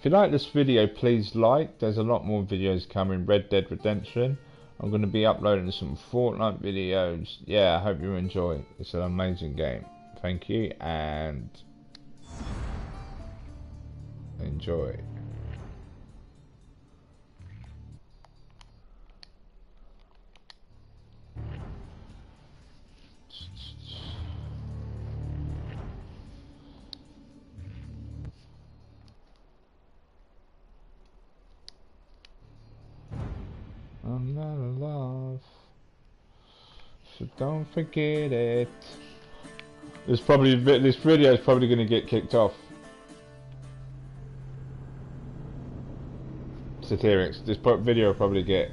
If you like this video, please like. There's a lot more videos coming. Red Dead Redemption. I'm going to be uploading some Fortnite videos. Yeah, I hope you enjoy. It's an amazing game. Thank you and enjoy. I'm not alive, so don't forget it. This video is probably going to get kicked off. Satirics. This video will probably get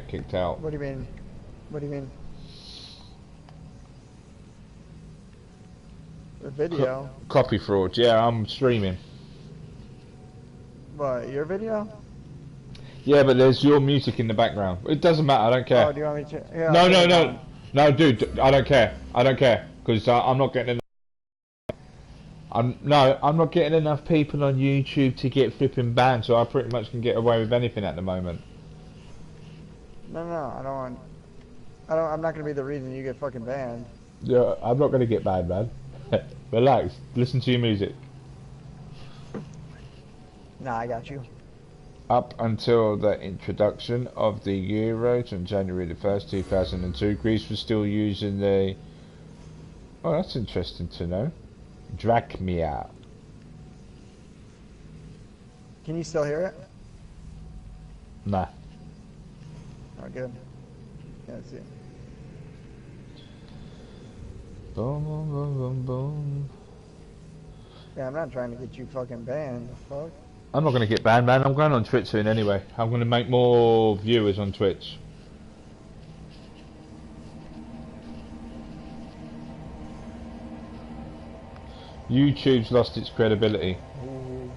kicked out. What do you mean? What do you mean? The video? Copy fraud. Yeah, I'm streaming. What, your video? Yeah, but there's your music in the background. It doesn't matter. I don't care. Oh, do you want me to? Here, No, dude. I don't care. I don't care because I'm not getting enough. I'm not getting enough people on YouTube to get flipping banned, so I pretty much can get away with anything at the moment. No, I don't want. I'm not gonna be the reason you get fucking banned. Yeah, I'm not gonna get banned, man. Relax. Listen to your music. Nah, I got you. Up until the introduction of the Euros on January the 1st, 2002, Greece was still using the... Oh, that's interesting to know. Drachmia. Can you still hear it? Nah. Oh, good. Yeah, I see it. Boom, boom, boom, boom, boom. Yeah, I'm not trying to get you fucking banned. The fuck? I'm not going to get banned, man. I'm going on Twitch soon anyway. I'm going to make more viewers on Twitch. YouTube's lost its credibility. Ooh.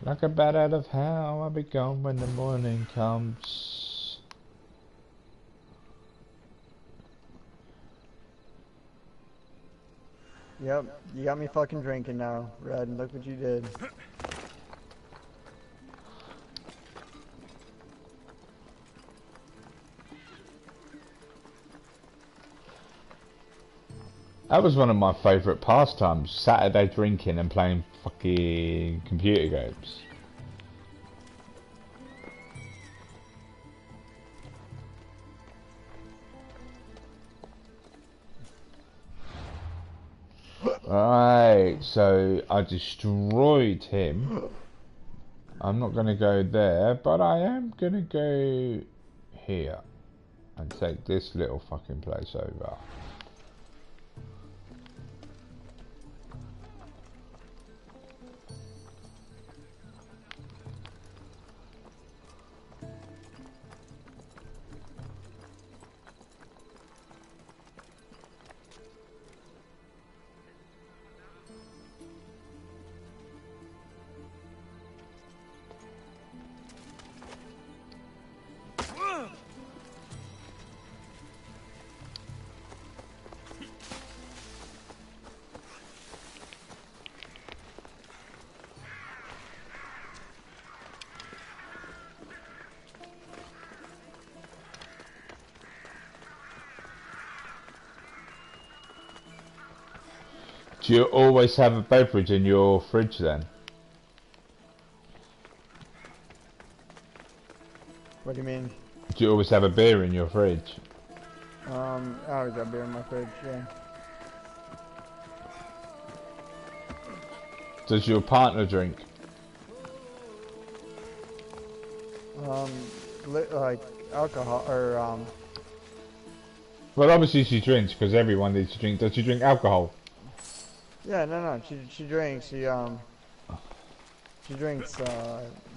Like a bat out of hell, I'll be gone when the morning comes. Yep, you got me fucking drinking now, Red. Look what you did. That was one of my favourite pastimes, Saturday drinking and playing fucking computer games. Right, so I destroyed him. I'm not going to go there, but I am going to go here and take this little fucking place over. Do you always have a beverage in your fridge then? What do you mean? Do you always have a beer in your fridge? I always got beer in my fridge, yeah. Does your partner drink? Like alcohol or Well, obviously she drinks because everyone needs to drink. Does she drink alcohol? Yeah, no. She drinks. She drinks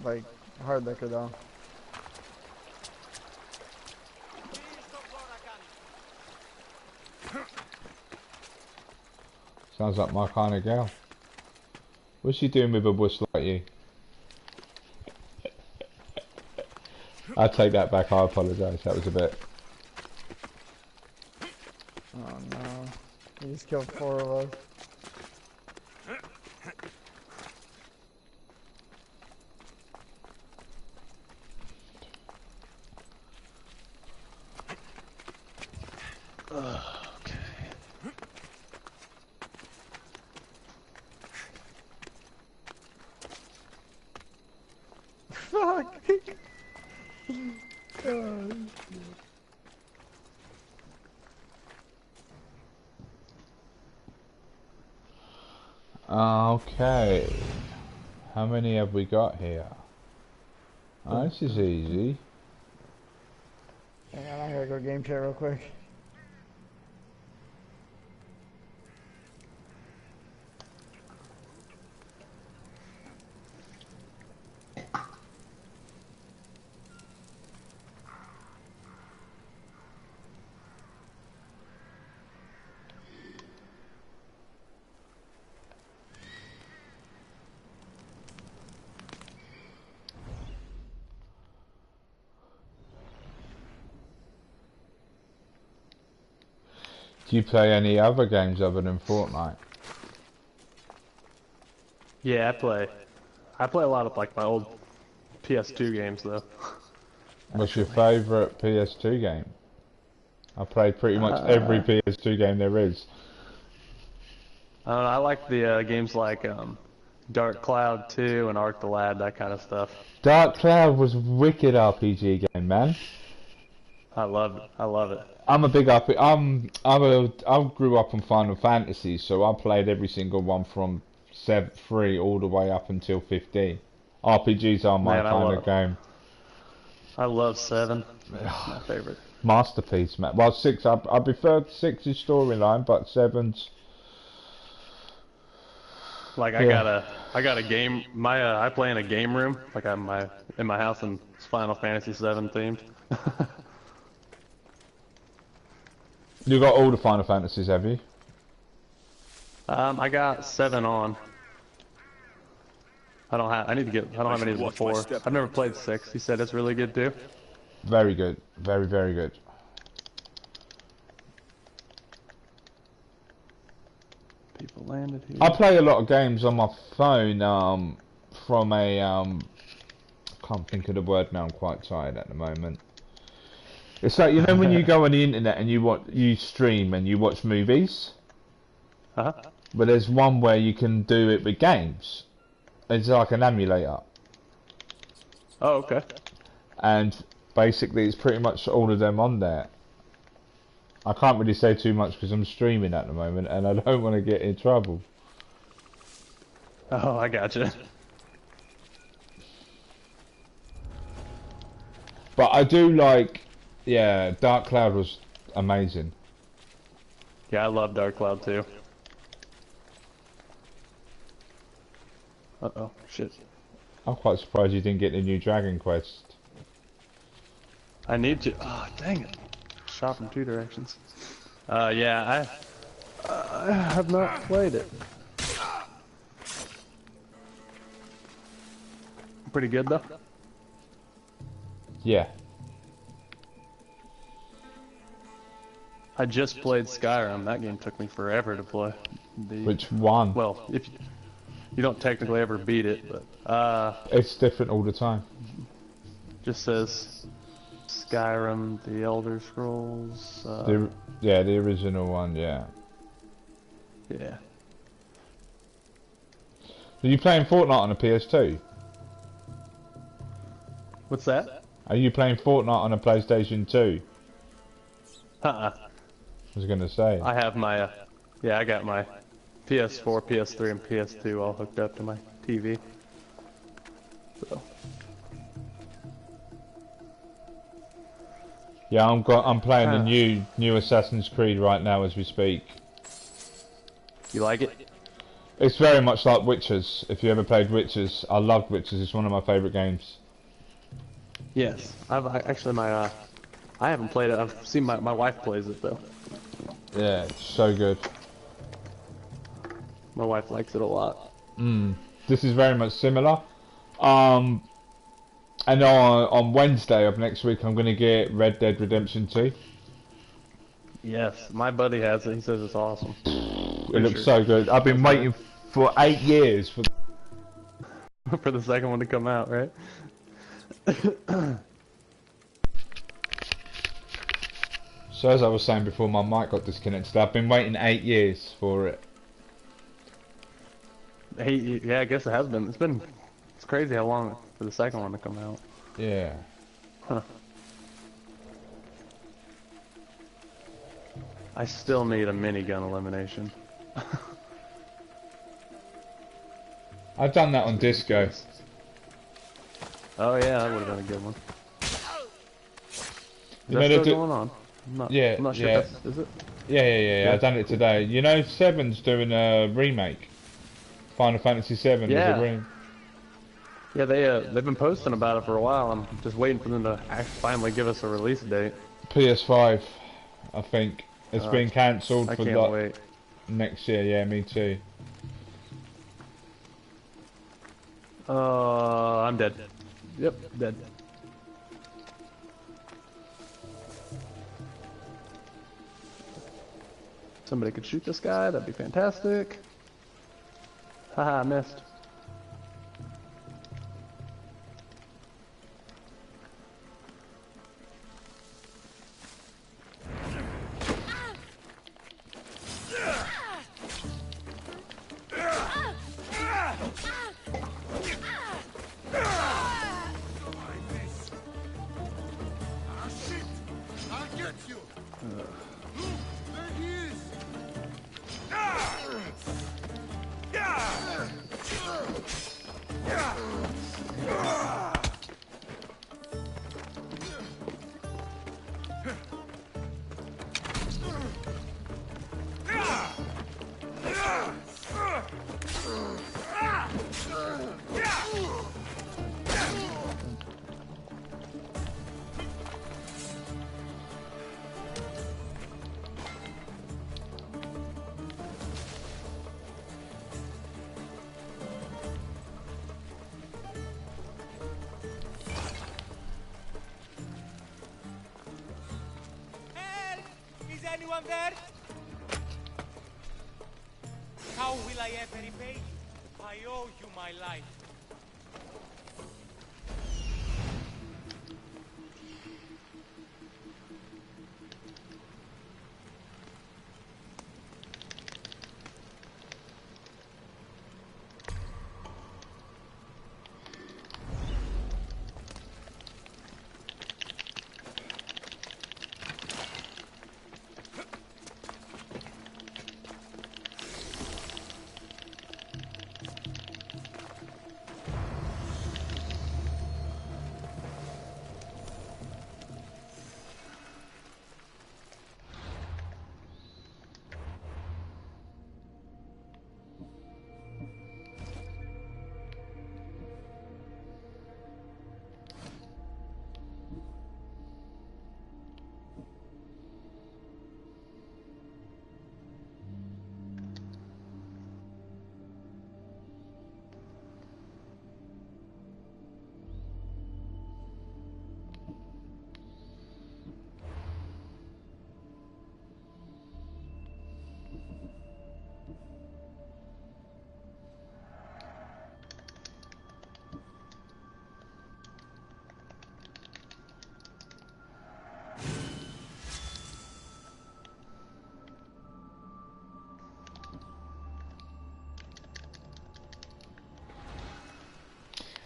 like hard liquor though. Sounds like my kind of girl. What's she doing with a bush like you? I take that back. I apologise. That was a bit Oh no. He just killed 4 of us. Okay. Fuck! God. Okay. How many have we got here? Oh, this is easy. Hang on, I gotta go game chat real quick. Do you play any other games other than Fortnite? Yeah, I play a lot of like my old PS2 games though. What's your favourite PS2 game? I play pretty much every PS2 game there is. I don't know, I like the games like Dark Cloud 2 and Arc the Lad, that kind of stuff. Dark Cloud was a wicked RPG game, man. I love it. I love it. I'm a big RPG. I grew up on Final Fantasy, so I played every single one from 3 all the way up until 15. RPGs are my Man, kind of game. I love 7. That's my favorite. Masterpiece, man. Well, 6. I prefer 6's storyline, but 7's. Like Yeah. I got a game. I play in a game room, like in my house, and it's Final Fantasy 7 themed. You got all the Final Fantasies, have you? I got 7 on. I don't have. I need to get. I don't have any of the 4. I've never played 6. He said it's really good too. Very good. Very, very good. People landed here. I play a lot of games on my phone from a can't think of the word now. I'm quite tired at the moment. It's like, you know, when you go on the internet and you stream and you watch movies, Uh-huh. but there's one where you can do it with games. It's like an emulator, Oh, okay. and basically it's pretty much all of them on there. I can't really say too much because I'm streaming at the moment and I don't want to get in trouble. Oh, I gotcha. But I do like, yeah, Dark Cloud was amazing. Yeah, I love Dark Cloud too. Uh-oh, shit. I'm quite surprised you didn't get the new Dragon Quest. I need to. Oh, dang it. Shot from 2 directions. Yeah, I have not played it. Pretty good though. Yeah. I just played Skyrim. That game took me forever to play. Which one? Well, if you don't technically ever beat it, but It's different all the time. just says Skyrim, the Elder Scrolls. Yeah, the original one, yeah. Yeah. Are you playing Fortnite on a PS2? What's that? Are you playing Fortnite on a PlayStation 2? Uh-uh. I was gonna say. I have my, yeah, I got my PS4, PS3, and PS2 all hooked up to my TV. So. Yeah, I'm playing the new Assassin's Creed right now as we speak. You like it? It's very much like Witchers. If you ever played Witchers, I loved Witchers. It's one of my favourite games. Yes. Actually I haven't played it. I've seen my wife plays it though. Yeah, it's so good. My wife likes it a lot. This is very much similar. And on Wednesday of next week, I'm going to get Red Dead Redemption 2. Yes, my buddy has it. He says it's awesome. It looks so good. I've been waiting for 8 years for for the second one to come out, right? So as I was saying before my mic got disconnected, I've been waiting 8 years for it. Hey, yeah, I guess it has been. It's crazy how long for the second one to come out. Yeah. Huh. I still need a minigun elimination. I've done that on Disco. Oh yeah, that would have been a good one. Is You that know, still going on? I'm not sure yeah. if that's, is it? Yeah, I've done it today. You know, 7's doing a remake. Final Fantasy 7 Yeah. is a remake. Yeah, they've been posting about it for a while. I'm just waiting for them to finally give us a release date. PS5, I think. It's been cancelled I for can't wait. next year. Yeah, me too. I'm dead. Yep, dead. Somebody could shoot this guy, that'd be fantastic. Haha, I missed. Anyone there? How will I ever repay you? I owe you my life.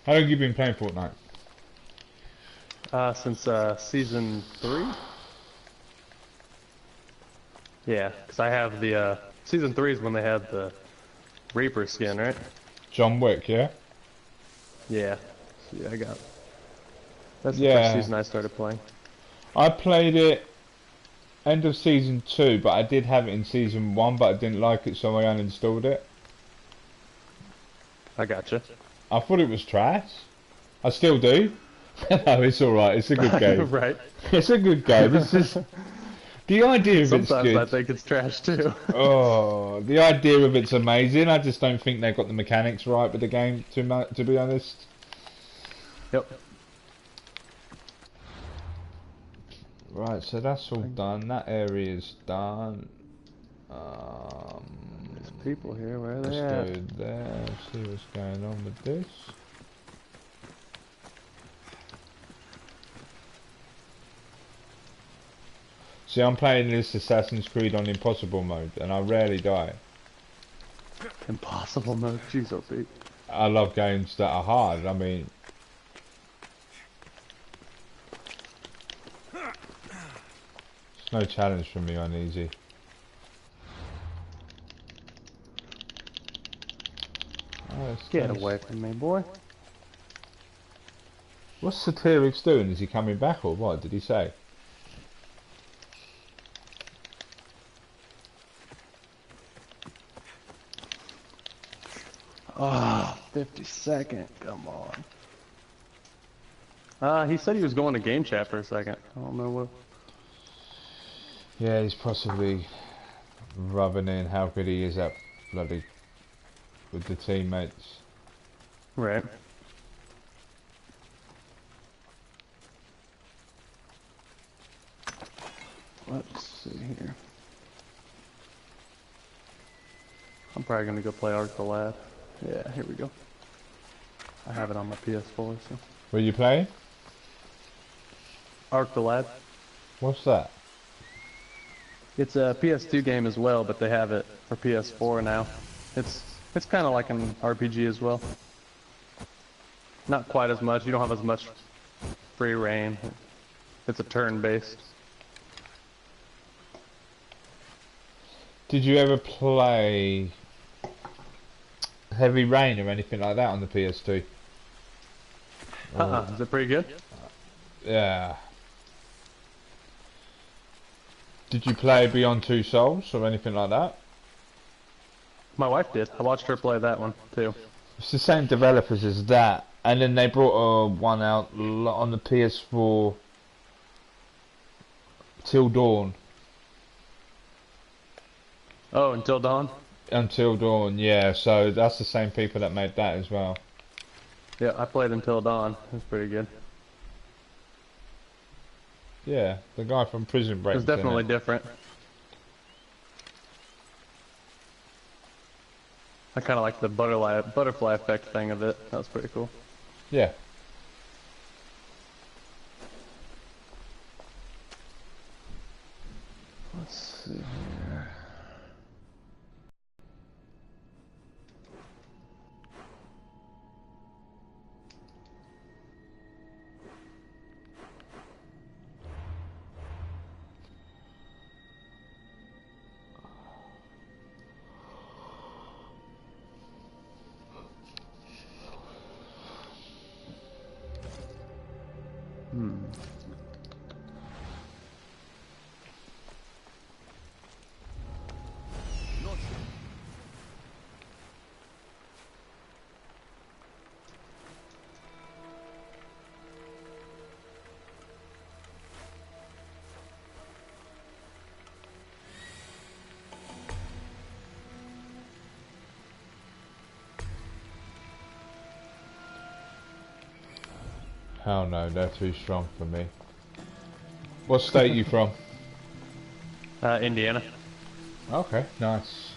How long have you been playing Fortnite? Since season 3? Yeah, because I have the season 3 is when they had the Reaper skin, right? John Wick, yeah? Yeah. Yeah, I got. That's the Yeah. first season I started playing. I played it end of season 2, but I did have it in season 1, but I didn't like it, so I uninstalled it. I gotcha. I thought it was trash. I still do. No, it's alright, it's a good game. Right. It's a good game, it's just... The idea of it's Sometimes good. I think it's trash too. Oh, the idea of it's amazing. I just don't think they've got the mechanics right with the game, to be honest. Yep. Right, so that's all done. That area's done. There's people here. Where are Let's they go at? there. See what's going on with this. See, I'm playing this Assassin's Creed on impossible mode, and I rarely die. Impossible mode. Jeez, OP. I love games that are hard. I mean, it's no challenge for me on easy. Oh, it's Get nice. away from me, boy. What's Satyric's doing? Is he coming back or what? Did he say? Ah, 52nd. Come on. He said he was going to game chat for a second. I don't know what. Yeah, he's possibly rubbing in how good he is at bloody with the teammates. Right. Let's see here. I'm probably gonna go play Ark the Lad. Yeah, here we go. I have it on my PS4, so. Were you playing? Ark the Lad. What's that? It's a PS2 game as well, but they have it for PS4 now. It's kind of like an RPG as well. Not quite as much. You don't have as much free reign. It's a turn-based. Did you ever play Heavy Rain or anything like that on the PS2? Is it pretty good? Yeah. Did you play Beyond Two Souls or anything like that? My wife did. I watched her play that one too. It's the same developers as that, and then they brought one out on the PS4, Till Dawn. Oh, Until Dawn? Until Dawn, yeah, so that's the same people that made that as well. Yeah, I played Until Dawn. It was pretty good. Yeah, the guy from Prison Break. It's definitely different. I kind of like the butterfly effect thing of it. That was pretty cool. Yeah. Let's see here. Hell no, they're too strong for me. What state you from? Indiana. Okay, nice.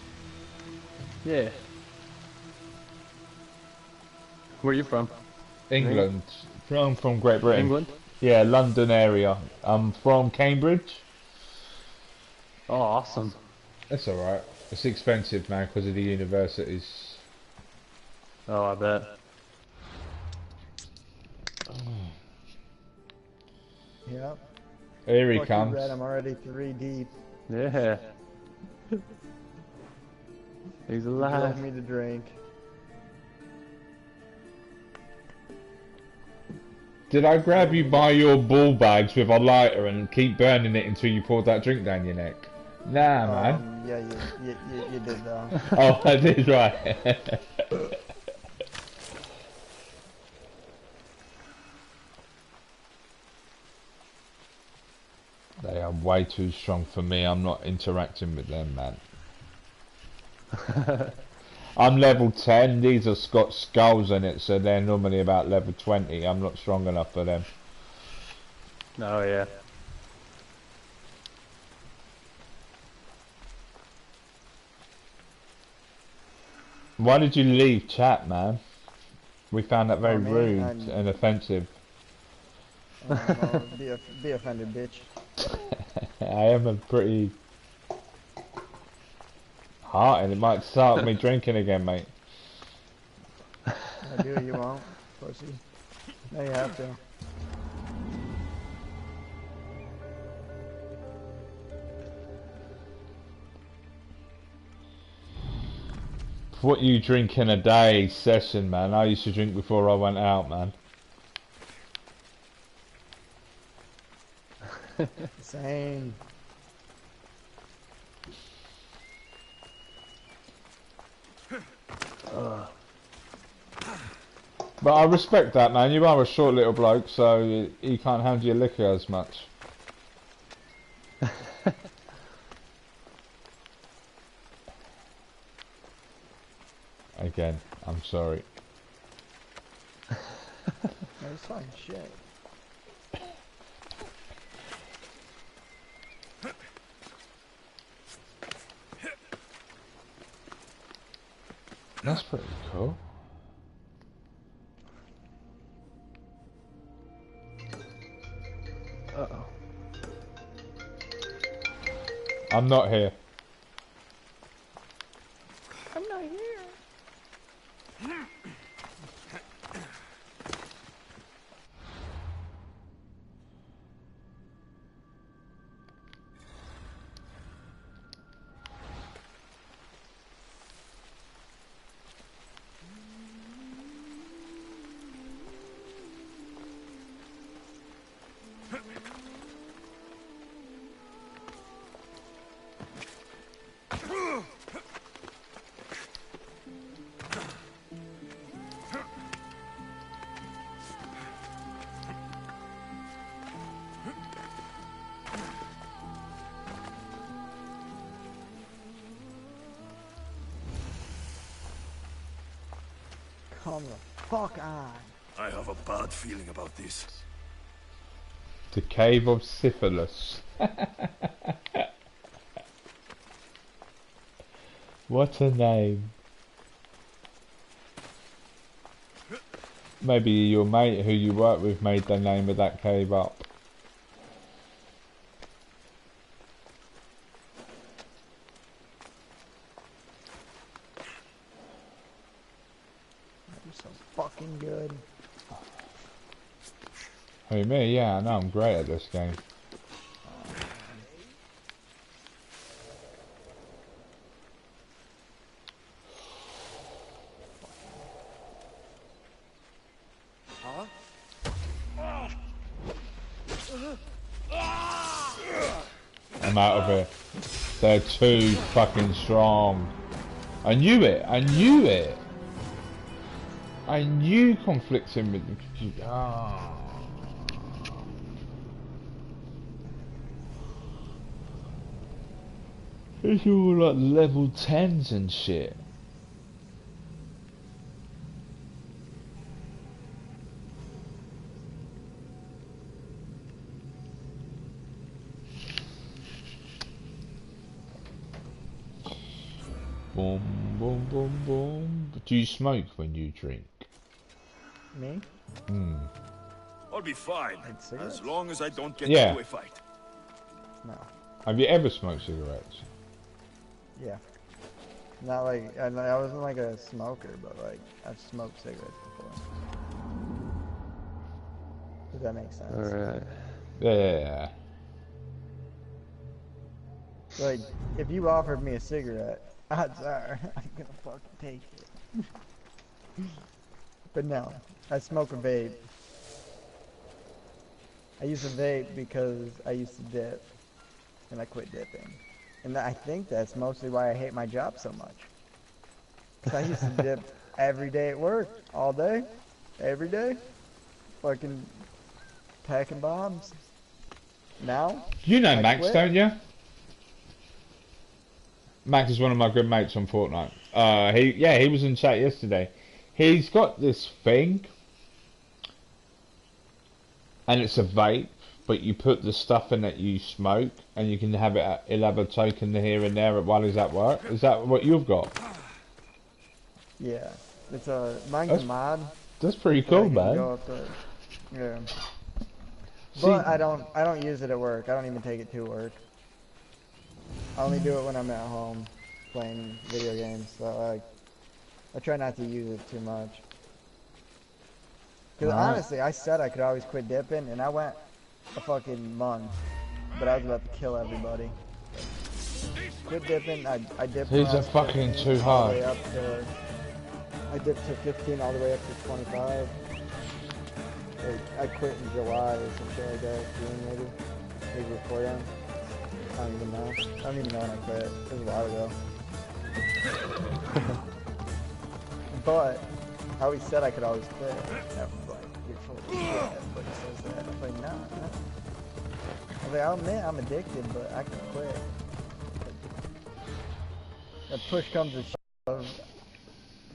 Yeah. Where are you from? England. I'm from Great Britain. England? Yeah, London area. I'm from Cambridge. Oh, awesome. That's alright. It's expensive, man, because of the universities. Oh, I bet. Yep. Here he Fuck you, comes. Brad, I'm already 3 deep. Yeah. He's You alive. left me to drink. Did I grab you by your ball bags with a lighter and keep burning it until you poured that drink down your neck? Nah, man. Yeah, you did though. Oh, I did, right. They are way too strong for me. I'm not interacting with them, man. I'm level 10. These have got skulls in it, so they're normally about level 20. I'm not strong enough for them. Oh, yeah. Why did you leave chat, man? We found that very Oh, man, rude I'm- and offensive. Well, be offended, bitch. I am a pretty hearted. It might start me drinking again, mate. I do, you won't, pussy. No, you have to. What you drink in a day session, man? I used to drink before I went out, man. Same. But I respect that, man. You are a short little bloke, so you can't handle your liquor as much. Again, I'm sorry. It's fine, shit. That's pretty cool. Uh-oh. I'm not here. I'm not here. Come the fuck on. I have a bad feeling about this. The Cave of Syphilis. What a name. Maybe your mate who you work with made the name of that cave up. You're so fucking good. Who, me? Yeah, I know I'm great at this game. I'm out of here. They're too fucking strong. I knew it. I knew it. I knew conflicting with the... Ah. It's all like level 10s and shit. Boom, boom, boom, boom. Do you smoke when you drink? Me? I'll be fine, Like cigarettes? as long as I don't get Yeah. into a fight. No. Have you ever smoked cigarettes? Yeah. Not like, I wasn't like a smoker, but like, I've smoked cigarettes before. Does that make sense? Alright. Yeah. Like, if you offered me a cigarette, odds are I'm gonna fucking take it. But no, I smoke a vape. I used to vape because I used to dip, and I quit dipping. And I think that's mostly why I hate my job so much. 'Cause I used to dip every day at work, all day, every day, fucking packing bombs. Now, You know I Max, quit. don't you? Max is one of my good mates on Fortnite. He was in chat yesterday. He's got this thing, and it's a vape, but you put the stuff in that you smoke, and you can have it. He'll have a token here and there while he's at work. Is that what you've got? Yeah, it's a mine's That's a mod. That's pretty So I cool, can man. go up to, yeah. See, But I don't use it at work. I don't even take it to work. I only do it when I'm at home playing video games. So I try not to use it too much. Because alright. honestly, I said I could always quit dipping, and I went a fucking month. But I was about to kill everybody. Quit dipping, I dipped when These I are was fucking 15, too all the hard. way up to, I dipped to 15 all the way up to 25. Like, I quit in July or some shit like that, June maybe before then. I don't even know. I don't even know when I quit. It was a while ago. But I always said I could always quit. That was like, you're full of shit. Everybody says that. I was like, no. I was like, I'll admit I'm addicted, but I can quit. That push comes to shove.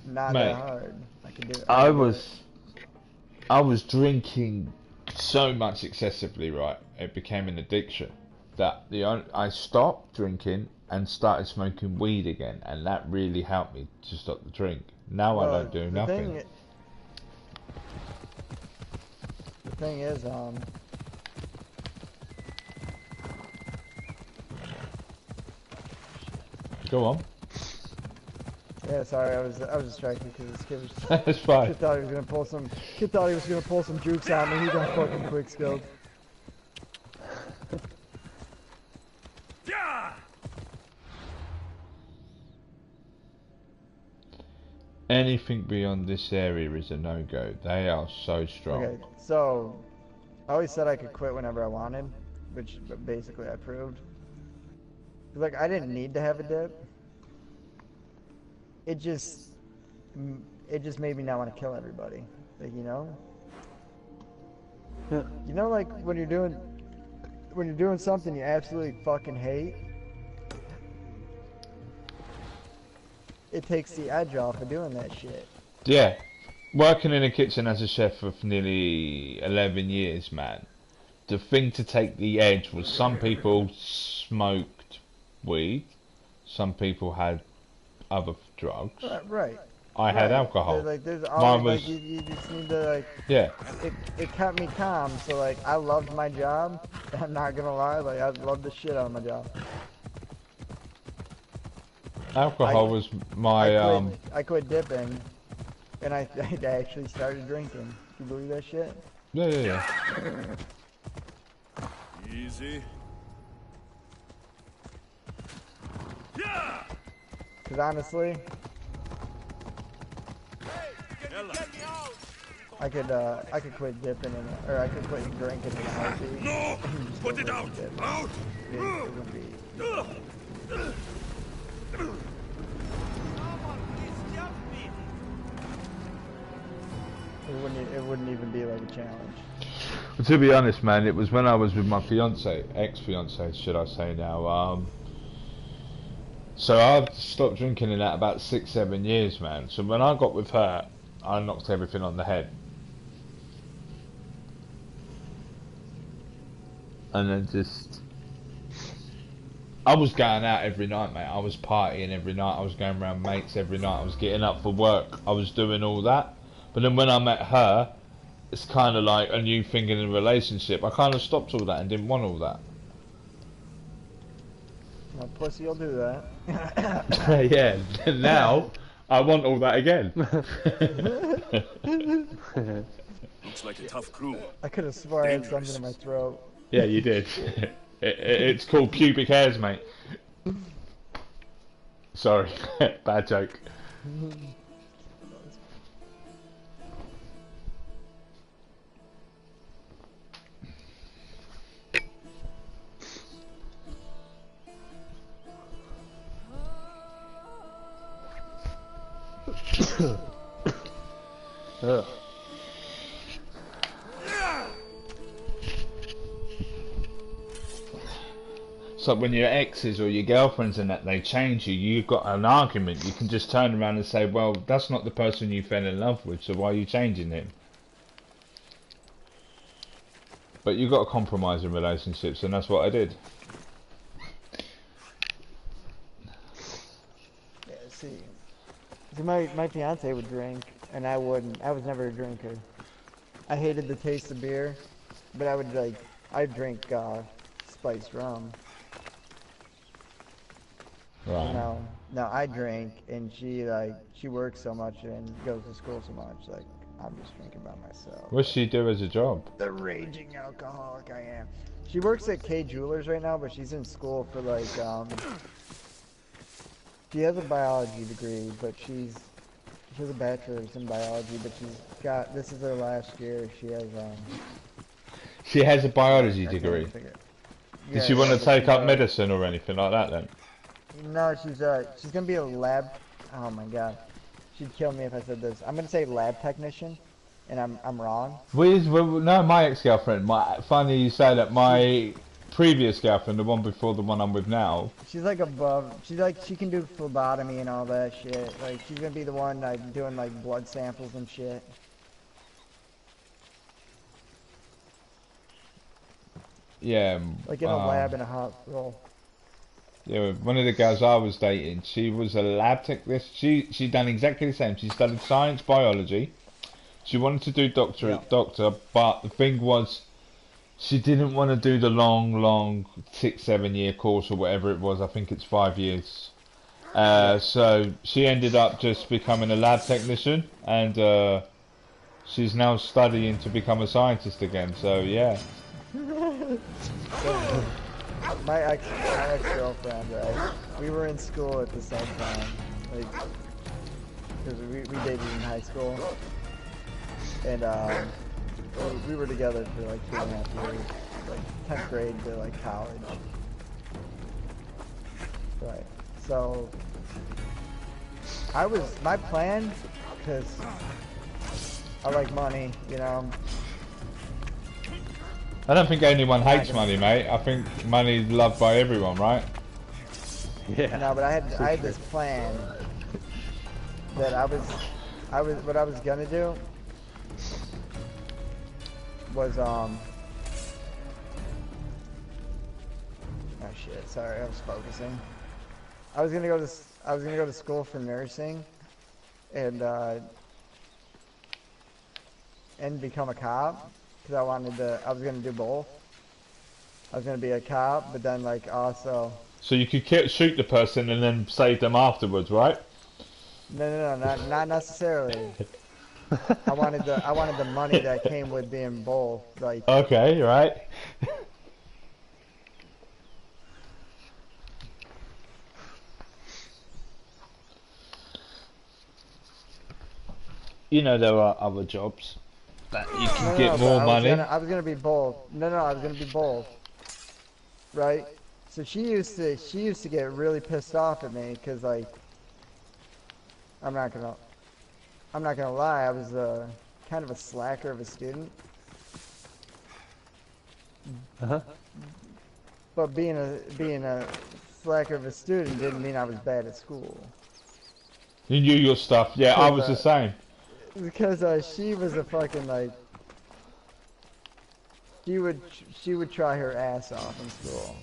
Not Mate, that hard. I can do it. I was drinking so much excessively, right? It became an addiction. I stopped drinking and started smoking weed again, and that really helped me to stop the drink. Now I Well, don't do the nothing. thing is, Go on. yeah, sorry, I was distracted because this kid was. That's fine. Kid thought he was gonna pull some. Kid thought he was gonna pull some jukes on me. He got fucking quick skilled. Yeah! Anything beyond this area is a no-go. They are so strong. Okay, so I always said I could quit whenever I wanted, which basically I proved. 'Cause, like, I didn't need to have a dip. It just made me not want to kill everybody. Like, you know. Yeah. You know, like when you're doing something you absolutely fucking hate, it takes the edge off of doing that shit. Yeah. Working in a kitchen as a chef for nearly 11 years, man. The thing to take the edge was some people smoked weed, some people had other drugs. Right. I had Right. alcohol. There's Mine always was, like you just need to like. yeah. It kept me calm, so like I loved my job. I'm not gonna lie, like I loved the shit out of my job. Alcohol was my, I quit dipping, and I actually started drinking. You believe that shit? yeah. Easy. Yeah! Cause honestly, I could quit dipping or I could quit drinking in a heartbeat. No! Put it out! Out! It wouldn't be. It wouldn't even be like a challenge. But to be honest, man, it was when I was with my fiance, ex-fiance, should I say now. So I stopped drinking in that about 6-7 years, man. So when I got with her, I knocked everything on the head. And then I was going out every night, mate. I was partying every night. I was going around mates every night. I was getting up for work. I was doing all that. But then when I met her, it's kind of like a new thing in a relationship. I kind of stopped all that and didn't want all that. Well, pussy will do that. Yeah, now I want all that again. Looks like a tough crew. I could have swore I had something in my throat. Yeah, you did. It's called pubic hairs, mate. Sorry, bad joke. Ugh. So when your exes or your girlfriends and that, they change you, you've got an argument, you can just turn around and say, well, that's not the person you fell in love with, so why are you changing him? But you've got to compromise in relationships, and that's what I did. Yeah, see. See, my fiance would drink, and I wouldn't. I was never a drinker. I hated the taste of beer, but I would like, I'd drink spiced rum. But Right. no, I drink, and she works so much and goes to school so much. Like, I'm just drinking by myself. What's she do as a job? The raging alcoholic I am. She works at K Jewelers right now, but she's in school for like she has a biology degree, but she has a bachelor's in biology, but this is her last year. She has She has a biology I can't degree. even think it. Did Yeah, she want to but take she's, up medicine or anything like that then? No, she's gonna be a lab. Oh my god, she'd kill me if I said this. I'm gonna say lab technician, and I'm wrong. No, my ex-girlfriend. Funny you say that. My previous girlfriend, the one before the one I'm with now. She's like above. She's like she can do phlebotomy and all that shit. Like she's gonna be the one like doing like blood samples and shit. Yeah. Like in a lab in a hospital. Yeah, one of the girls I was dating, she was a lab technician. She done exactly the same. She studied science, biology. She wanted to do doctor, but the thing was, she didn't want to do the long 6-7 year course or whatever it was. I think it's 5 years. So she ended up just becoming a lab technician, and she's now studying to become a scientist again. So yeah. My ex-girlfriend, right? We were in school at the same time, like, because we dated in high school, and we were together for like 2.5 years, like 10th grade to like college. Right. So my plan, because I like money, you know. I don't think anyone hates money, mate. I think money's loved by everyone, right? Yeah. No, but I had this plan that what I was gonna do was oh shit, sorry, I was focusing. I was gonna go to school for nursing and become a cop. Because I was gonna do both. I was gonna be a cop, but then like also. So you could shoot the person and then save them afterwards, right? No, not necessarily. I wanted the money that came with being both. Like. Okay, right. You know there are other jobs that you can get more money. I was gonna be both. No, I was gonna be both. Right. So she used to get really pissed off at me because like I'm not gonna lie, I was kind of a slacker of a student. But being a slacker of a student didn't mean I was bad at school. You knew your stuff. Yeah, I was the same. Because she was a fucking like she would try her ass off in school,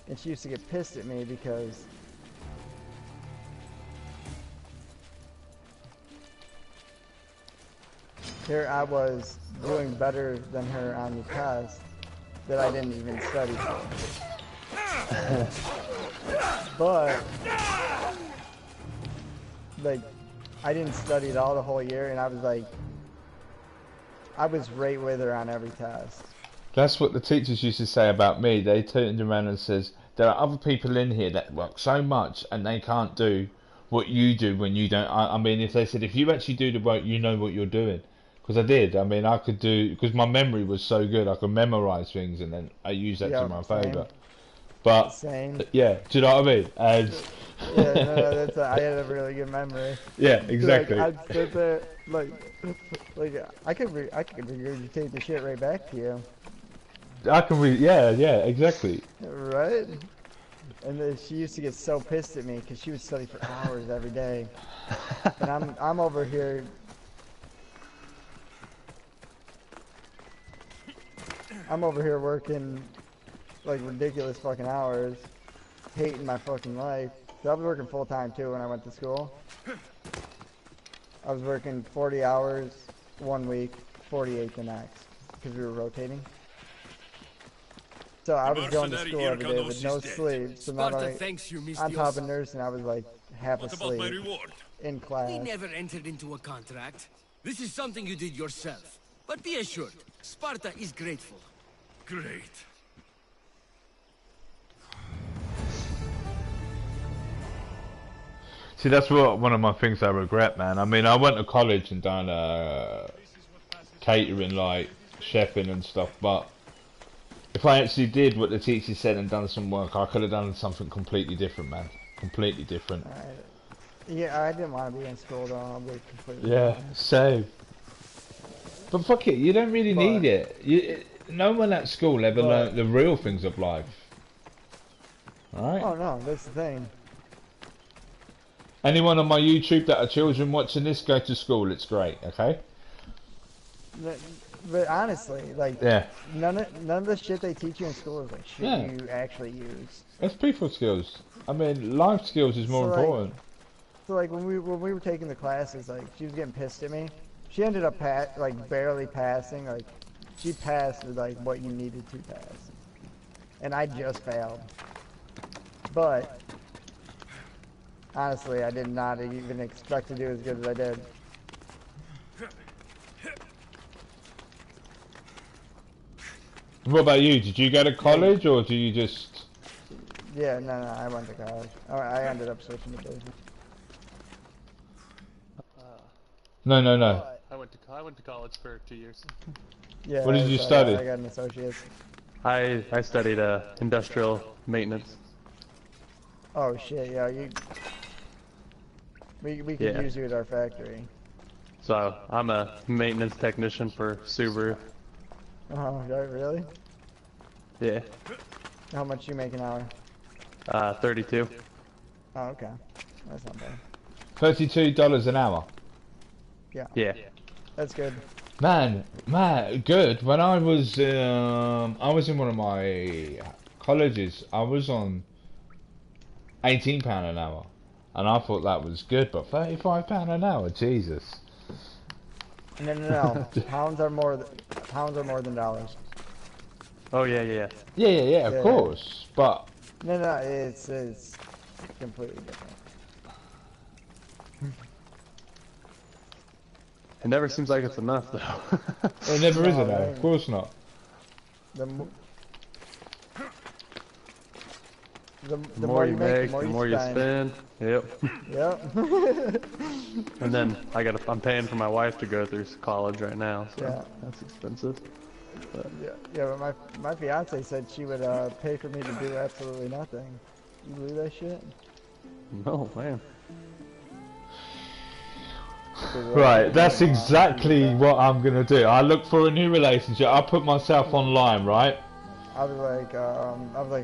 and she used to get pissed at me because here I was doing better than her on the test that I didn't even study for. But like I didn't study at all the whole year, and I was right with her on every test. That's what the teachers used to say about me. They turned around and says, there are other people in here that work so much and they can't do what you do when you don't. I mean, if they said, if you actually do the work, you know what you're doing. Because I did. I mean, I could do, because my memory was so good, I could memorize things and then I use that to my favour. But, same. yeah, do you know what I mean? And yeah, no, I had a really good memory. Yeah, exactly. Like, I'd sit there, like I could regurgitate the shit right back to you. I can read, yeah, exactly. Right? And then she used to get so pissed at me because she would study for hours every day, and I'm over here. I'm over here working like ridiculous fucking hours, hating my fucking life. So I was working full time too when I went to school. I was working 40 hours one week, 48 the next, because we were rotating. So I was going to mercenary school every day with no Hyrcanos is dead. sleep. So not Sparta only thanks you, on top Misthios. of nursing, I was like half What about my asleep reward? in We class. never entered into a contract. This is something you did yourself. But be assured, Sparta is grateful. Great. See, that's what one of my things I regret, man. I mean, I went to college and done catering, like chefing and stuff, but if I actually did what the teacher said and done some work, I could have done something completely different, man. Completely different. Yeah, I didn't want to be in school though. I'll be completely Yeah, honest. same. But fuck it, you don't really But- need it. No one at school ever learned the real things of life. Alright? Oh no, that's the thing. Anyone on my YouTube that are children watching this, go to school. It's great, okay? But honestly, like Yeah. none of the shit they teach you in school is like shit Yeah. you actually use. It's people skills. I mean, life skills is more So, like, important. So like when we were taking the classes, like she was getting pissed at me. She ended up like barely passing. Like she passed with like what you needed to pass, and I just failed. But honestly, I did not even expect to do as good as I did. What about you? Did you go to college or do you just... Yeah, no, I went to college. I ended up switching to business. No. I went to college for 2 years. Yeah. What did you so study? I got an associate's. I studied industrial maintenance. Oh shit, yeah, we could Yeah. use you at our factory. So I'm a maintenance technician for Subaru. Oh, really? Yeah. How much you make an hour? 32. Oh, okay. That's not bad. $32 an hour. Yeah. That's good. Man, good. When I was in one of my colleges, I was on £18 an hour, and I thought that was good. But £35 an hour, Jesus. No. Pounds are more than dollars. Oh yeah. Yeah, of Yeah. course. But No, it's completely different. It never seems like it's enough though. it never is No, an hour. right. Of course not. The The more you make, the the more you spend. Yep. Yep. And then I'm paying for my wife to go through college right now, so Yeah. that's expensive. But Yeah, but my fiance said she would pay for me to do absolutely nothing. You believe that shit? no, man. Right, that's exactly what I'm gonna do. I look for a new relationship. I put myself online, right? I was like,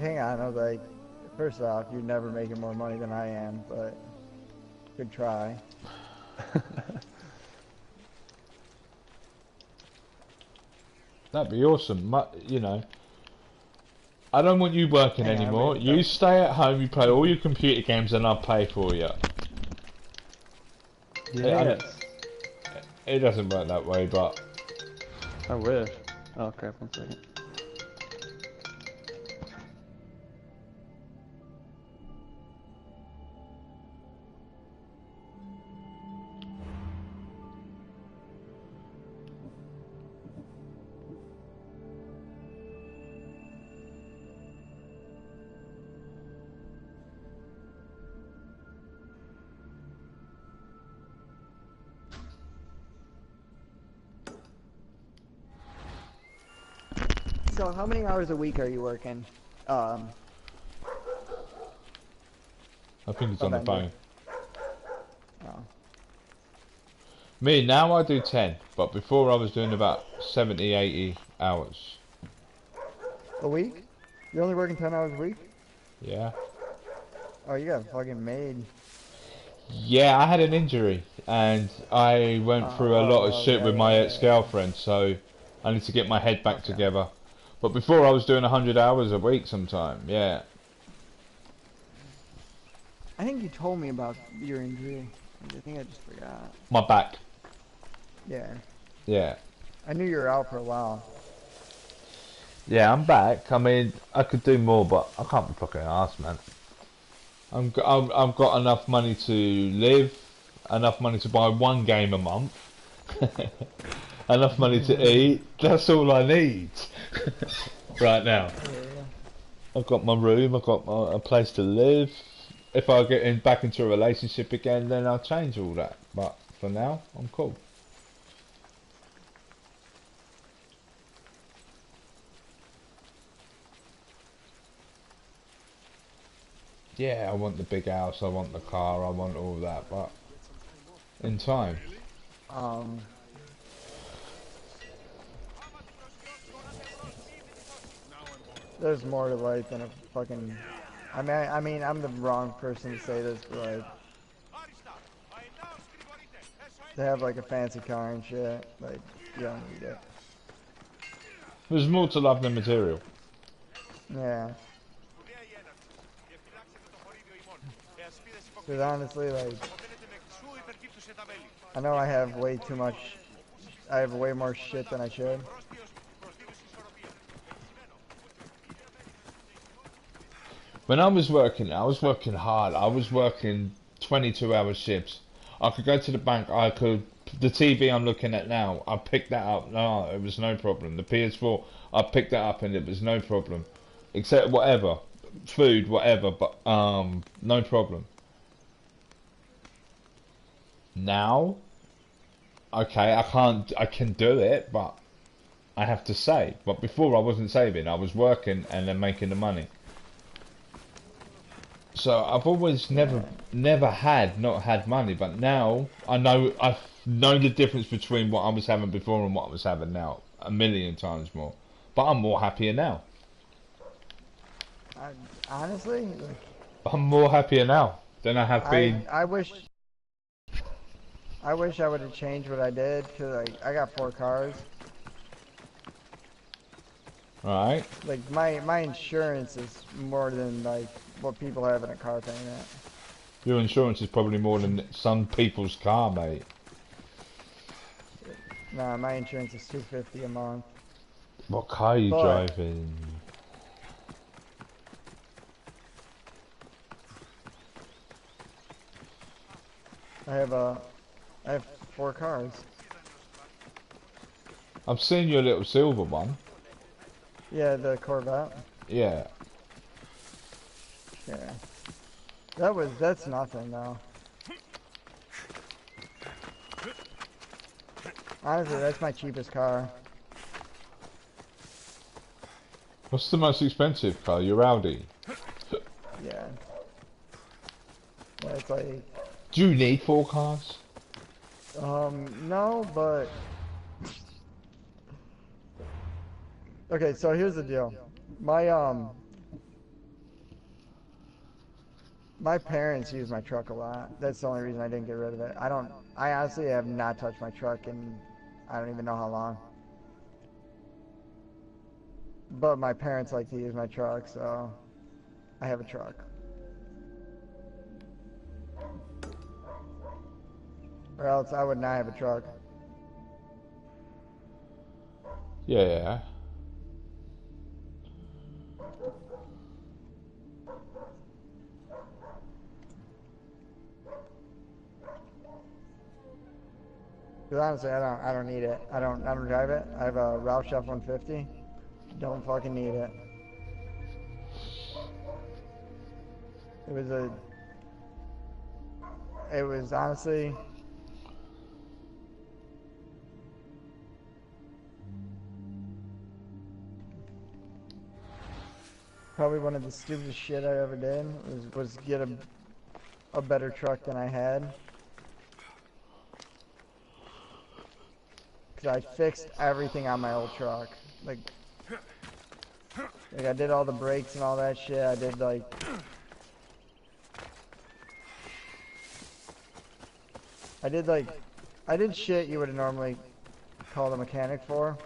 hang on. I was like, first off, you're never making more money than I am, but good try. That'd be awesome. You know, I don't want you working Hang on, anymore. wait, You stay at home. You play all your computer games, and I'll pay for you. Yes. It doesn't work that way, but I wish. Oh crap, 1 second. So how many hours a week are you working? I think it's on the November. phone. Oh. Me, now I do 10, but before I was doing about 70, 80 hours. A week? You're only working 10 hours a week? Yeah. Oh, you got fucking made. Yeah, I had an injury, and I went through a lot of shit with my ex-girlfriend, so I need to get my head back together. But before I was doing 100 hours a week sometime, yeah. I think you told me about your injury. I think I just forgot. My back. Yeah. Yeah. I knew you were out for a while. Yeah, I'm back. I mean, I could do more, but I can't be fucking arsed, man. I've got enough money to live, enough money to buy one game a month, enough money to eat. That's all I need right now. Yeah. I've got my room. I've got a place to live. If I get back into a relationship again, then I'll change all that. But for now, I'm cool. Yeah, I want the big house. I want the car. I want all that. But in time. Um. There's more to life than a fucking. I mean, I'm the wrong person to say this, but like, to have like a fancy car and shit, like, you don't need it. There's more to love than material. Yeah. Because honestly, like, I know I have way too much. I have way more shit than I should. When I was working hard. I was working 22-hour shifts. I could go to the bank. The TV I'm looking at now, I picked that up. No, it was no problem. The PS4, I picked that up and it was no problem. Except whatever, food, whatever, but no problem. Now, okay, I can do it, but I have to save. But before I wasn't saving. I was working and then making the money. So I've always never not had money, but now I know the difference between what I was having before and what I was having now a million times more. But I'm more happier now. Honestly, I'm more happier now than I have been. I wish I would have changed what I did, cause I got 4 cars. Right? Like my insurance is more than like what people have in a car payment. Your insurance is probably more than some people's car, mate. Nah, my insurance is $250 a month. What car are you driving? I have 4 cars. I've seen your little silver one. Yeah, the Corvette. Yeah. Yeah. That's nothing though. Honestly, that's my cheapest car. What's the most expensive car? Your Audi. Yeah. Yeah, it's like, Do you need 4 cars? no, but okay, so here's the deal. My parents use my truck a lot. That's the only reason I didn't get rid of it. I honestly have not touched my truck in I don't even know how long. But my parents like to use my truck, so I have a truck. Or else I would not have a truck. Yeah. Because honestly, I don't need it. I don't drive it. I have a Roush F-150. Don't fucking need it. It was honestly probably one of the stupidest shit I ever did was get a better truck than I had. Cause I fixed everything on my old truck. Like I did all the brakes and all that shit. I did shit you would normally call the mechanic for.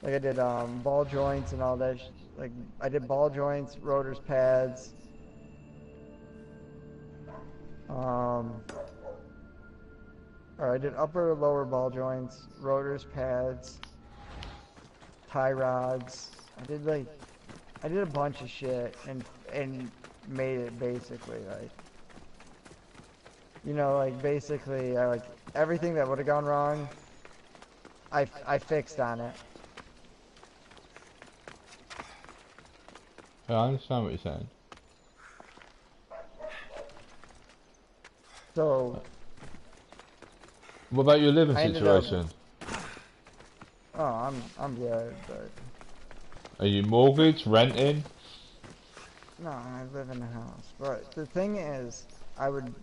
Like I did ball joints and all that. Like I did ball joints, rotors, pads. Or I did upper and lower ball joints, rotors, pads, tie rods. I did a bunch of shit and made it basically like, you know, like basically like everything that would have gone wrong, I fixed on it. Yeah, I understand what you're saying. So What about your living I ended up, situation? oh, I'm good, but Are you mortgaged, renting? no, I live in a house. But the thing is, I would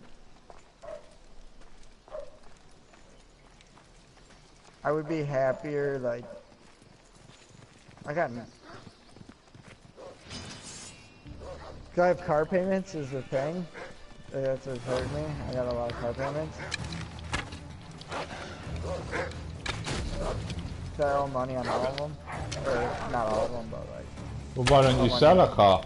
be happier, like, I got, cause I have car payments is the thing. That's what's hurt me. I got a lot of car payments. So I owe money on all of them. Or, not all of them, but like. Well, why don't you sell a car?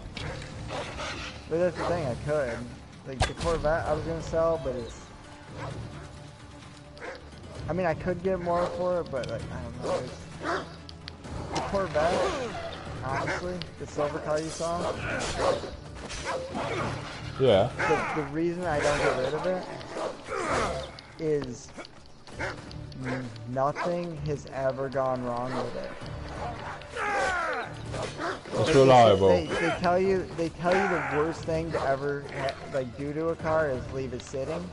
But that's the thing, I could. Like, the Corvette I was gonna sell, but it's... I mean, I could get more for it, but like, I don't know. The Corvette, honestly, the silver car you saw, Yeah. the reason I don't get rid of it is nothing has ever gone wrong with it. It's reliable. They tell you the worst thing to ever like do to a car is leave it sitting.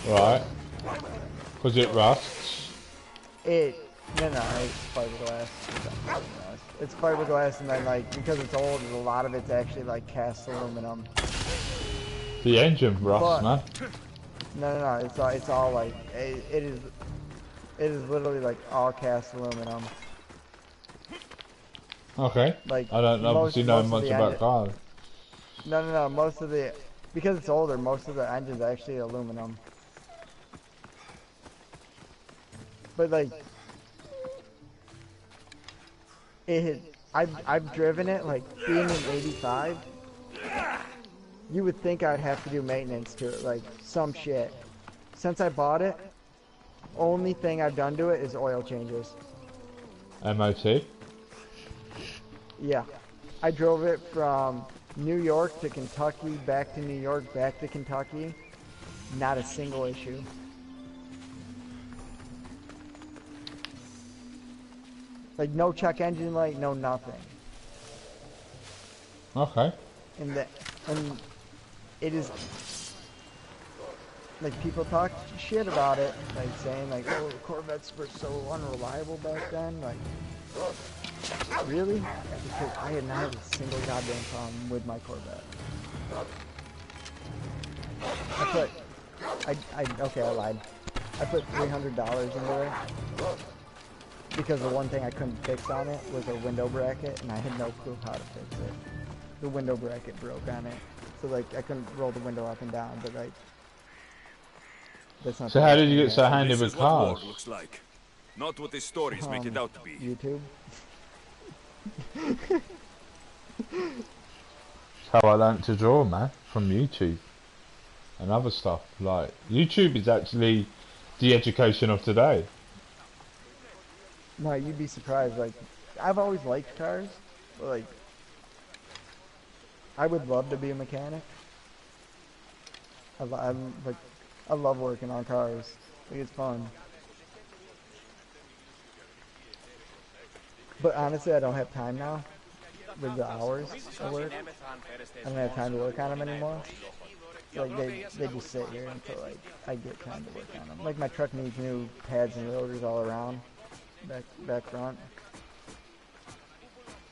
Right. Because it rusts. No, it's fiberglass. It's fiberglass, and then like because it's old, a lot of it's actually like cast aluminum. The engine rusts, But, man. No, it's all like it is literally like all cast aluminum. Okay. Like I don't obviously know most of much the about cars. No, most of the, because it's older, most of the engine's actually aluminum. But like, I've driven it, like being in 85, you would think I'd have to do maintenance to it, like some shit. Since I bought it, only thing I've done to it is oil changes. MOT? Yeah. I drove it from New York to Kentucky, back to New York, back to Kentucky. Not a single issue. Like no check engine light, no nothing. Okay. And it is like people talk shit about it, like saying like, oh, Corvettes were so unreliable back then. Like, really? Because I had not had a single goddamn problem with my Corvette. Okay, I lied. I put $300 into it because the one thing I couldn't fix on it was a window bracket, and I had no clue how to fix it. The window bracket broke on it, so like I couldn't roll the window up and down. But like, that's not. So how did you get so handy This with is what war cars? looks like. Not what the stories make it out to be. YouTube. That's how I learnt to draw, man, from YouTube and other stuff. Like YouTube is actually the education of today. No, you'd be surprised. Like, I've always liked cars, but like, I would love to be a mechanic. I love working on cars. Like, it's fun. But honestly, I don't have time now. With the hours I work, I don't have time to work on them anymore. So, like they just sit here until like I get time to work on them. Like my truck needs new pads and rotors all around, back front.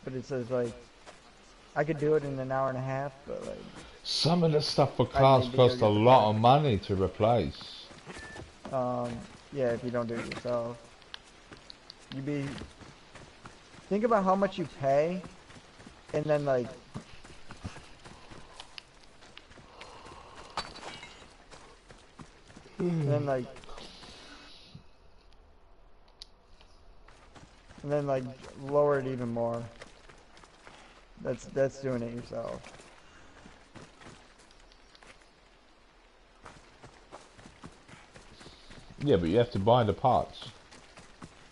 But it says like I could do it in an hour and a half, but like Some of the stuff for cars cost a lot of money to replace. yeah, if you don't do it yourself, think about how much you pay, and then like lower it even more. That's doing it yourself. Yeah, but you have to buy the parts.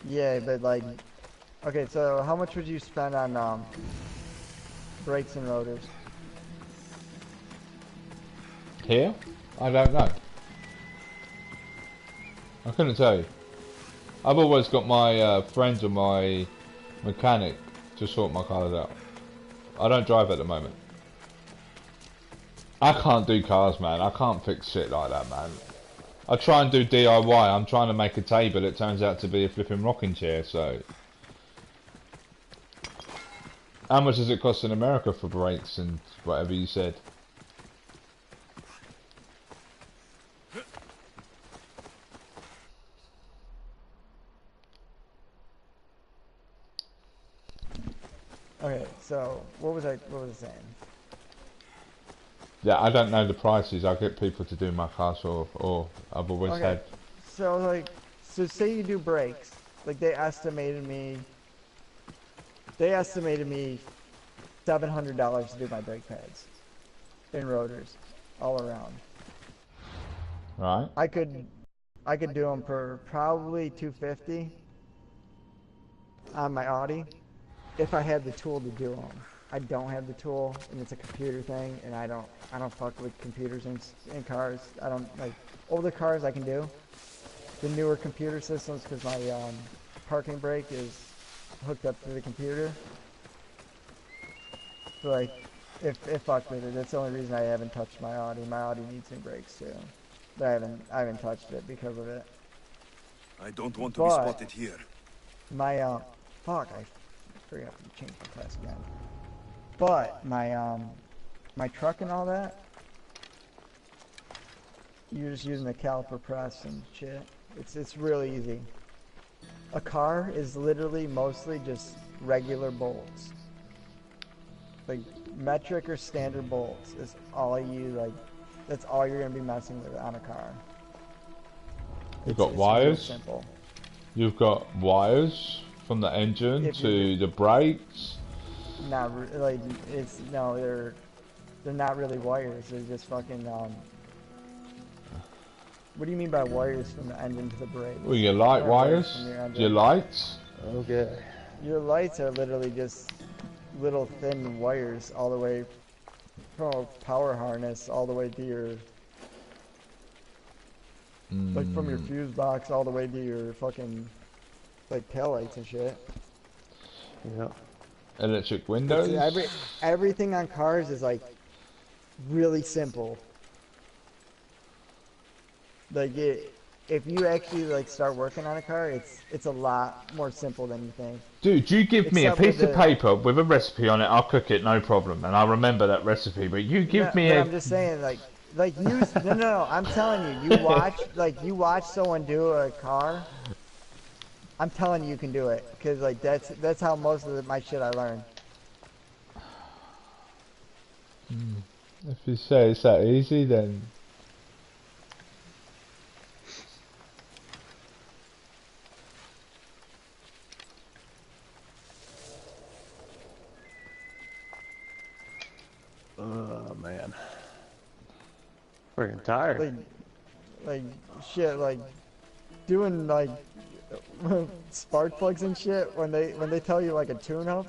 Yeah, but like, okay, so how much would you spend on brakes and rotors? Here? I don't know. I couldn't tell you. I've always got my friends or my mechanic to sort my cars out. I don't drive at the moment. I can't do cars, man. I can't fix shit like that, man. I try and do DIY. I'm trying to make a table. It turns out to be a flipping rocking chair, so... How much does it cost in America for brakes and whatever you said? Okay, so what was I saying? Yeah, I don't know the prices. I get people to do my cars, or I've always Okay, had... so like, so say you do brakes, like they estimated me $700 to do my brake pads and rotors all around. Right? I could do them for probably 250 on my Audi if I had the tool to do them. I don't have the tool, and it's a computer thing, and I don't fuck with computers in cars. I don't like older cars. I can do the newer computer systems because my parking brake is hooked up to the computer. So like, if fuck with it, that's the only reason I haven't touched my Audi. My Audi needs new brakes too, but I haven't touched it because of it. I don't want to be spotted here. My fuck, I forgot to change my class again. But my truck and all that, you're just using the caliper press and shit. It's really easy. A car is literally mostly just regular bolts. Like metric or standard bolts is all that's all you're gonna be messing with on a car. You've got It's wires. real simple. You've got wires from the engine to the brakes. Not like they're not really wires. They're just fucking What do you mean by wires from the engine to the brake? Well, your light wires, your lights. Okay. Your lights are literally just little thin wires all the way from a power harness all the way to your like from your fuse box all the way to your fucking like taillights and shit. Yeah. Electric windows. Everything on cars is like really simple. Like if you actually like start working on a car, it's a lot more simple than you think. Dude, you give me a Except with piece of paper with a recipe on it, I'll cook it, no problem, and I'll remember that recipe. But you give me but a... I'm just saying, like you. No. I'm telling you, you watch someone do a car. I'm telling you can do it, cause like that's how most of my shit I learned. If you say it's that easy, then... Oh man. Freaking tired. Like shit, like doing like spark plugs and shit. When they tell you like a tune-up,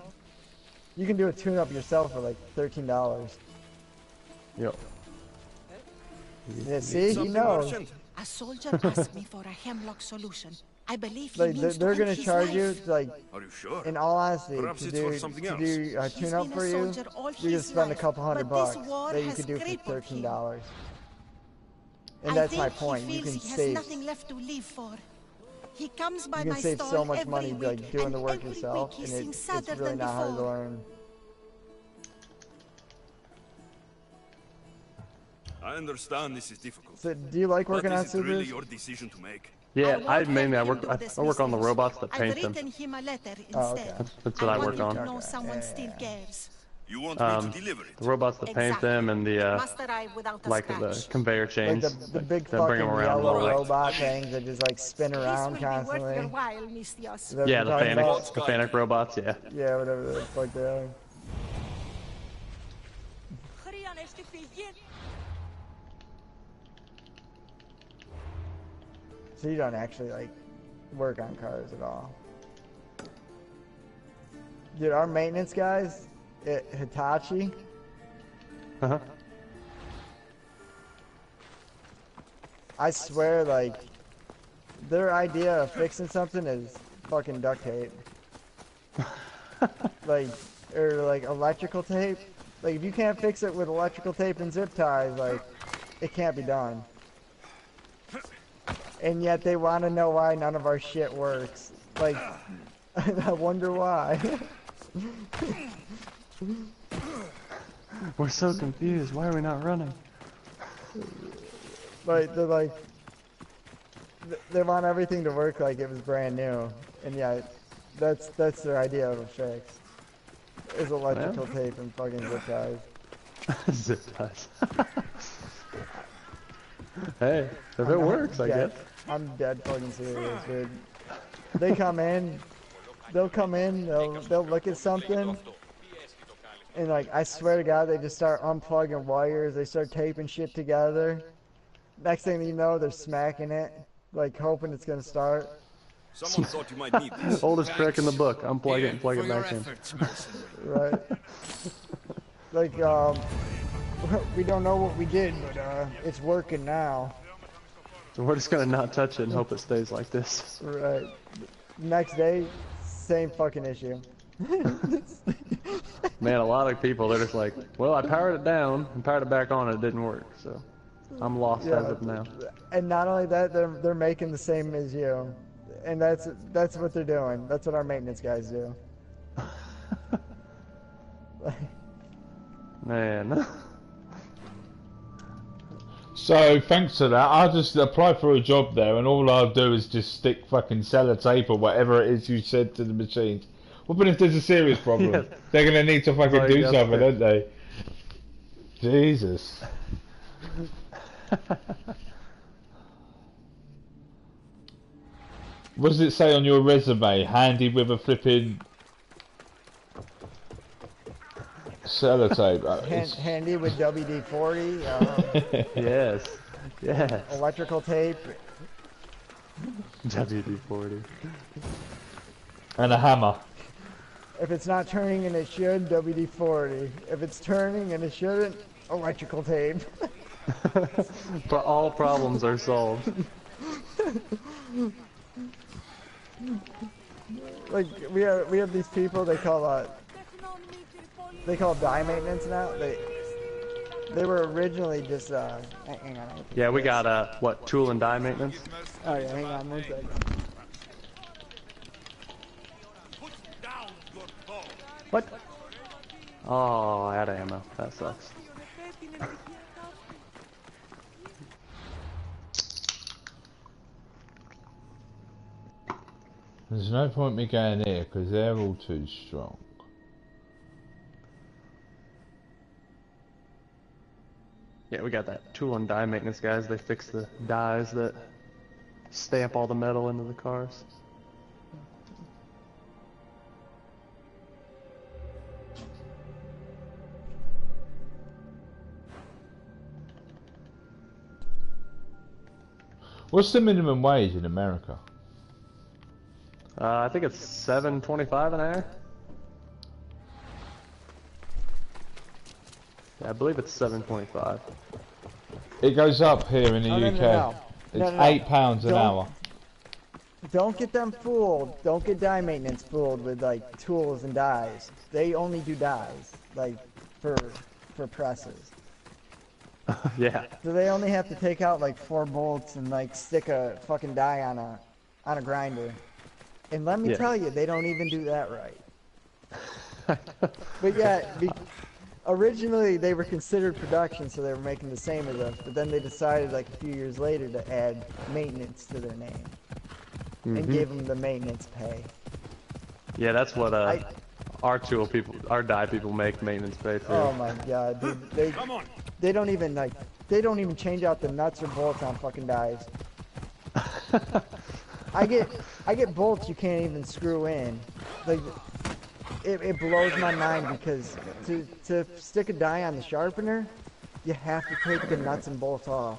you can do a tune-up yourself for like $13. Yep. Yeah, see, he knows. A soldier asked me for a hemlock solution. I believe he Like means they're to gonna end his charge you life. like, Are you sure? in all honesty, Perhaps to it's for do something to else. do a He's tune-up been a for you. soldier all You his just spend a life, couple $100 but this bucks war that you has could do for crippled him. $13. And I that's my think point. he You feels can he has save. nothing left to live for. He comes by You can my save stall so much every money week, like doing and the work every yourself, week he and seems it's sadder really than not hard to before. learn. I understand this is difficult. So, do you like working but on is it really Subarus? your decision to make? Yeah, won't I help mainly him do I this, work on the mistress. robots that I've paint them. written him a letter Oh, instead. okay. That's what I work want him on. to know someone still cares. You want me to deliver it? The robots that paint Exactly. them and the Must arrive without a like the scratch. conveyor Like chains. the big that bring fucking them around yellow the robot things that just like spin This will around be worth constantly. your while, Mistios. Is that what Yeah, you're the talking Fanic, about? the Fanic robots. Yeah. Yeah, whatever the fuck they are. So you don't actually like work on cars at all. Dude, our maintenance guys at Hitachi, Uh-huh. I swear, like, their idea of fixing something is fucking duct tape. Like, or like electrical tape. Like, if you can't fix it with electrical tape and zip ties, like, it can't be done. And yet they want to know why none of our shit works. Like, I wonder why. We're so confused. Why are we not running? Like, they're like, they want everything to work like it was brand new. And yeah, that's their idea of a fix. Is electrical tape and fucking zip ties. Zip ties. Hey, if it works, I guess. I'm dead fucking serious, dude. They come in, they'll look at something, and like, I swear to God, they just start unplugging wires, they start taping shit together. Next thing you know, they're smacking it, like hoping it's gonna start. Someone thought you might need this. Oldest trick in the book. Unplug it and plug For it your back in. efforts, mercenary. Right. Like, we don't know what we did, but it's working now. So we're just gonna not touch it and hope it stays like this. Right. Next day, same fucking issue. Man, a lot of people, they're just like, well, I powered it down and powered it back on and it didn't work, so I'm lost as of now. And not only that, they're making the same as you. And that's what they're doing. That's what our maintenance guys do. Man. So thanks to that, I'll just apply for a job there, and all I'll do is just stick fucking sellotape or whatever it is you said to the machines. Well, but if there's a serious problem, Yes. they're gonna need to fucking Sorry, do yes, something, sir. don't they? Jesus. What does it say on your resume? Handy with a flipping sellotape. Handy with WD-40, Yes. Yes. electrical tape. WD-40. And a hammer. If it's not turning and it should, WD-40. If it's turning and it shouldn't, electrical tape. But all problems are solved. Like, we have these people, they call die maintenance now. They were originally just hang on. Yeah, we got what, tool and die maintenance? Oh yeah, hang on 1 second. What? Oh, I had ammo. That sucks. There's no point me going here because they're all too strong. Yeah, we got that tool and die maintenance guys. They fix the dies that stamp all the metal into the cars. What's the minimum wage in America? I think it's $7.25 an hour. Yeah, I believe it's $7.25. It goes up here in the UK. No. It's No. £8 an Don't- hour. Don't get them fooled. Don't get die maintenance fooled with like tools and dies. They only do dies, like for presses. Yeah. So they only have to take out like 4 bolts and like stick a fucking die on a grinder. And let me Yeah. tell you, they don't even do that right. But yeah, originally they were considered production, so they were making the same as us. But then they decided like a few years later to add maintenance to their name and give them the maintenance pay. Yeah, that's what our tool people, our die people make maintenance pay too. Oh my god, dude, they don't even change out the nuts or bolts on fucking dies. I get bolts you can't even screw in. Like it blows my mind because to stick a die on the sharpener, you have to take the nuts and bolts off.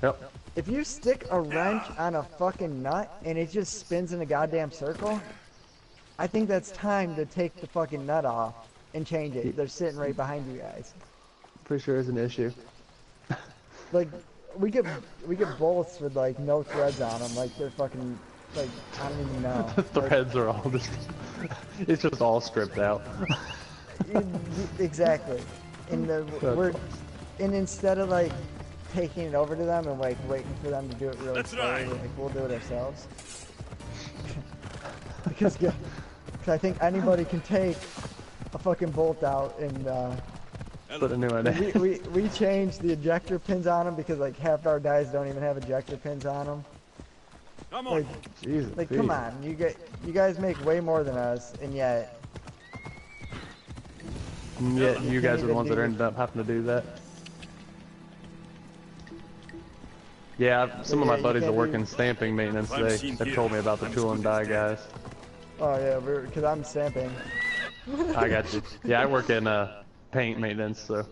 Yep. If you stick a wrench on a fucking nut and it just spins in a goddamn circle, I think that's time to take the fucking nut off and change it. They're sitting right behind you guys. Pretty sure is an issue. Like, we get bolts with like no threads on them. Like they're fucking, like, I don't even know. The threads are all just, it's just all stripped out. Exactly. And and instead of like taking it over to them and like waiting for them to do it really slowly, like we'll do it ourselves. because I think anybody can take a fucking bolt out and put a new one in. we changed the ejector pins on them because like half our guys don't even have ejector pins on them. Come on. Like, Jesus. like come on, you guys make way more than us, and yet. And yet you guys are the ones that ended up having to do that. Yeah, some of my buddies that work in stamping maintenance, they told me about the tool and die guys. Oh yeah, because I'm stamping. I got you. Yeah, I work in paint maintenance, so.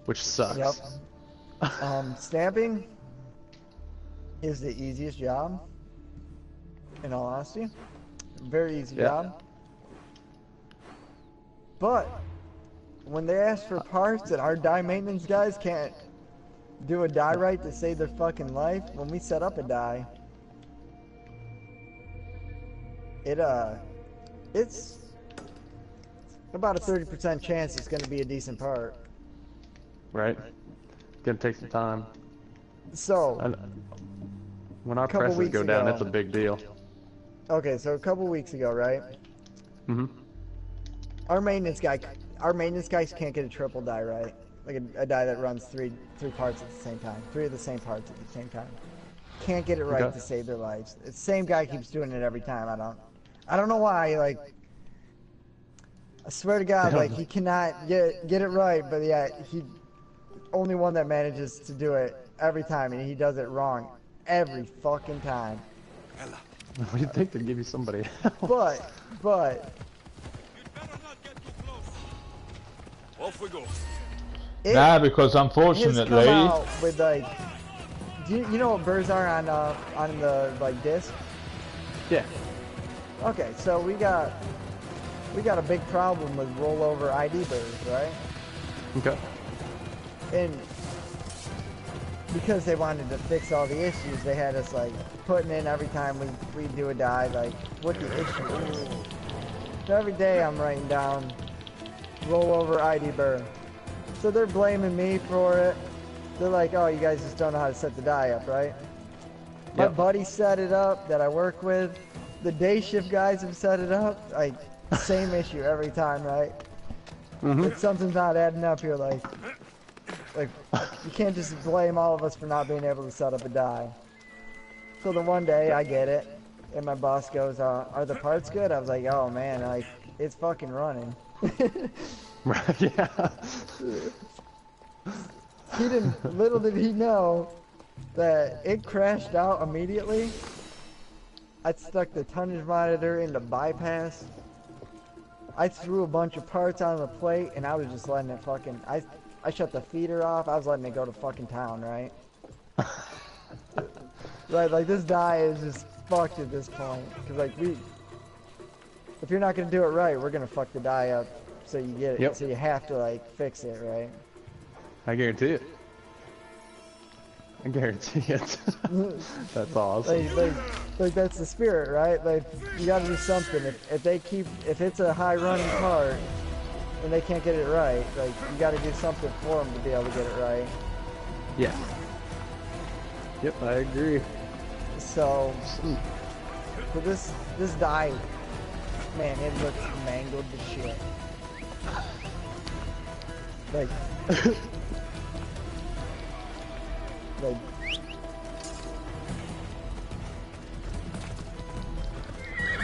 Which sucks. Yep. Stamping is the easiest job, in all honesty. Very easy job. But when they ask for parts and our die maintenance guys can't do a die right to save their fucking life, when we set up a die, it's about a 30% chance it's going to be a decent part. Right. Gonna take some time. So, when our presses go down, it's a big deal. Okay, so a couple weeks ago, right? Mm-hmm. Our maintenance guys can't get a triple die right. Like a die that runs three parts at the same time. Three of the same parts at the same time. Can't get it right to save their lives. The same guy keeps doing it every time. I don't know why, like, I swear to God, like, he cannot get it right, but yeah, he only one that manages to do it every time, and he does it wrong every fucking time. What do you think they'd give you somebody else? But Off we go. Nah, because His unfortunately, come out with like, you know what burrs are on the like disc? Yeah. Okay, so we got a big problem with rollover ID burrs, right? Okay. And because they wanted to fix all the issues, they had us like putting in every time we do a die, like what the issue is. So every day I'm writing down rollover ID burr. So they're blaming me for it. They're like, oh, you guys just don't know how to set the die up, right? My buddy set it up that I work with. The day shift guys have set it up. Like, same issue every time, right? If something's not adding up, you're like, you can't just blame all of us for not being able to set up a die. So the one day I get it, and my boss goes, are the parts good? I was like, oh man, like, it's fucking running. Right, yeah. Little did he know that it crashed out immediately. I stuck the tonnage monitor into bypass. I threw a bunch of parts on the plate, and I was just letting it fucking, I shut the feeder off. I was letting it go to fucking town, right? Right, like this die is just fucked at this point. Cause like if you're not gonna do it right, we're gonna fuck the die up. So you get it. So you have to like fix it, right? I guarantee it. I guarantee it. That's awesome. Like that's the spirit, right? Like you gotta do something. If it's a high running part and they can't get it right, like you gotta do something for them to be able to get it right. Yeah. Yep, I agree. So this die, man, it looks mangled to shit. Like,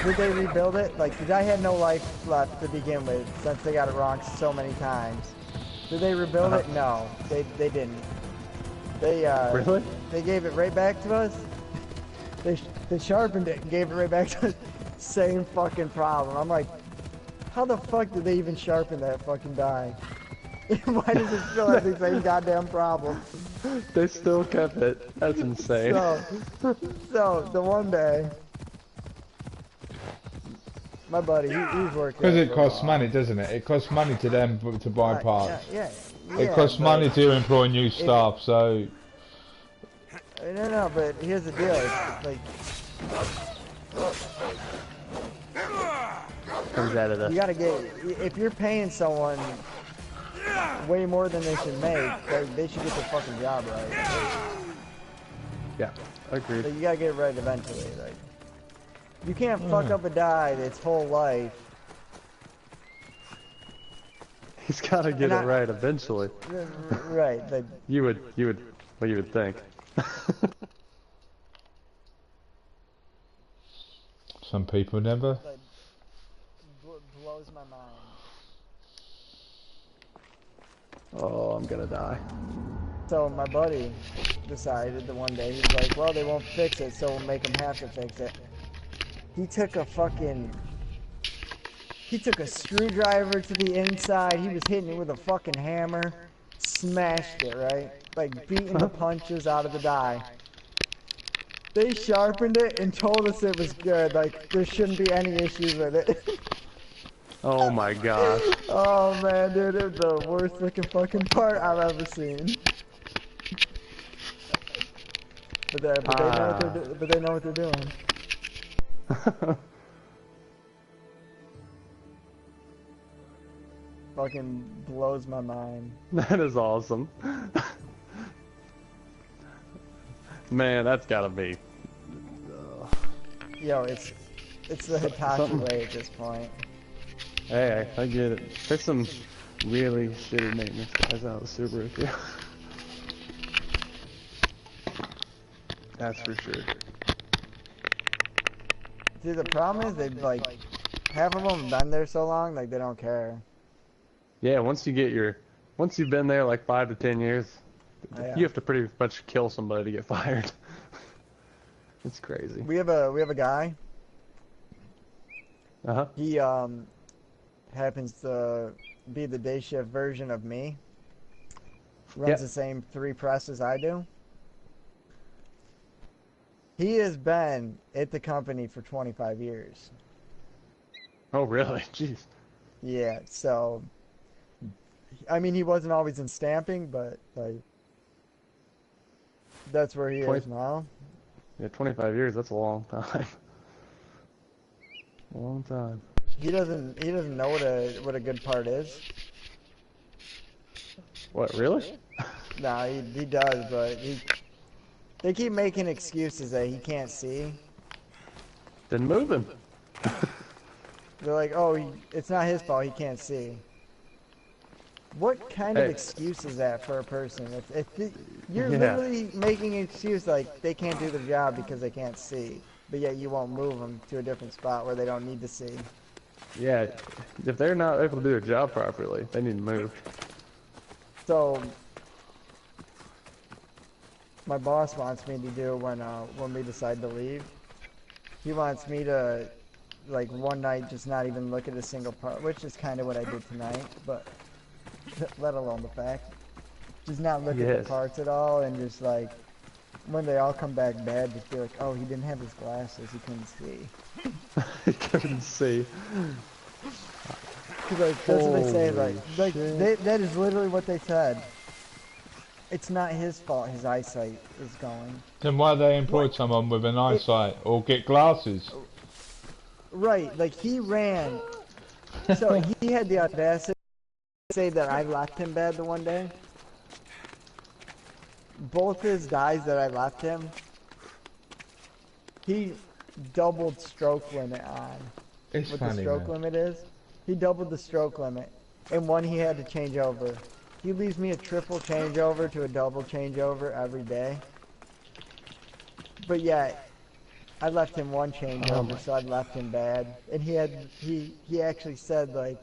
did they rebuild it? Like, the die had no life left to begin with, since they got it wrong so many times. Did they rebuild it? No, they didn't. They really? They gave it right back to us. They sharpened it and gave it right back to us. Same fucking problem. I'm like, how the fuck did they even sharpen that fucking die? Why does it still have the same goddamn problem? They still kept it. That's insane. So the one day, my buddy, he's worked Because there it for a costs while. money, doesn't it? It costs money to them to buy parts. It costs but money to employ new staff, so... No, but here's the deal. It's like, Comes out of you the. gotta get, if you're paying someone way more than they should make, they should get their fucking job right. Yeah, agreed. Like, you gotta get it right eventually. Like, you can't fuck up a die its whole life. He's gotta get it right eventually. Right. Like, You would think. Some people never. like blows my mind. Oh, I'm gonna die. So my buddy decided the one day, he's like, well, they won't fix it, so we'll make them have to fix it. He took a screwdriver to the inside, he was hitting it with a fucking hammer, smashed it, right? Like, beating the punches out of the die. They sharpened it and told us it was good, like, there shouldn't be any issues with it. Oh my gosh. Oh man, dude, it's the worst looking fucking part I've ever seen. But they know what they're doing. Fucking blows my mind. That is awesome. Man, that's gotta be. Yo, it's the Hitachi way at this point. Hey, I get it. There's some really shitty maintenance guys out of Subaru too. That's for sure. See, the problem is like half of them have been there so long, like they don't care. Yeah, once you've been there like 5 to 10 years, Yeah. you have to pretty much kill somebody to get fired. It's crazy. We have a guy. Uh-huh. He happens to be the day shift version of me. Runs Yep. the same 3 presses I do. He has been at the company for 25 years. Oh, really? Jeez. Yeah, so I mean, he wasn't always in stamping, but like that's where he is now. Yeah, 25 years, that's a long time. A long time. He doesn't know what a good part is. What, really? No, he does, but they keep making excuses that he can't see. Then move him. They're like, oh, it's not his fault, he can't see. What kind of Hey. excuse is that for a person? You're Yeah. literally making an excuse like they can't do their job because they can't see, but yet you won't move them to a different spot where they don't need to see. Yeah, if they're not able to do their job properly, they need to move. So my boss wants me to do when we decide to leave. He wants me to, like, one night just not even look at a single part, which is kind of what I did tonight, but let alone the fact. Just not look at Yes. the parts at all, and just like, when they all come back bad, just be like, oh, he didn't have his glasses, he couldn't see. He couldn't see. 'Cause, like, that's what they say, Holy like shit. that is literally what they said. It's not his fault his eyesight is going. Then why they employ someone with an eyesight or get glasses? Right, like he ran. So he had the audacity to say that I left him bad the one day. Both his dies that I left him, he doubled stroke limit on. It's What funny, the stroke man. limit is? He doubled the stroke limit. And one he had to change over. He leaves me a triple changeover to a double changeover every day. But yet, I left him one changeover, so I left him bad. And he actually said, like,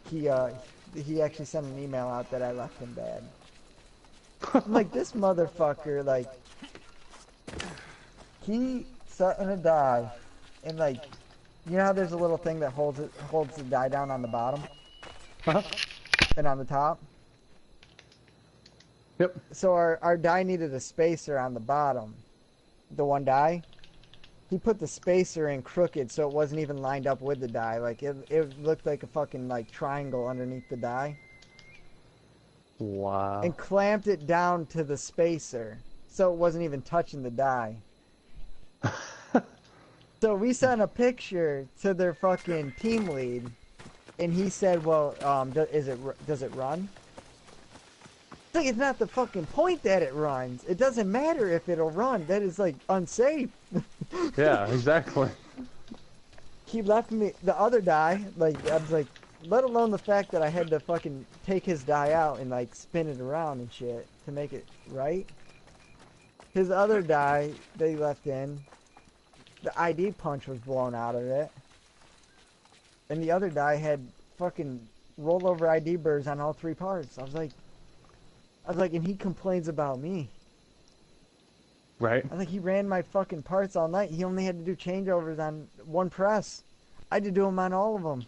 he actually sent an email out that I left him bad. I'm like, this motherfucker, like, he set in a die, and like, you know how there's a little thing that holds the die down on the bottom Huh? and on the top? Yep. So our die needed a spacer on the bottom. The one die. He put the spacer in crooked so it wasn't even lined up with the die. Like it looked like a fucking like triangle underneath the die. Wow. And clamped it down to the spacer so it wasn't even touching the die. So we sent a picture to their fucking team lead, and he said, "Well, does it run?" It's like, it's not the fucking point that it runs. It doesn't matter if it'll run. That is like unsafe. Yeah, exactly. He left me the other die. Like I was like, let alone the fact that I had to fucking take his die out and like spin it around and shit to make it right. His other die that he left in, the ID punch was blown out of it. And the other die had fucking rollover ID burrs on all three parts. I was like, and he complains about me. Right. I was like, he ran my fucking parts all night. He only had to do changeovers on one press. I had to do them on all of them.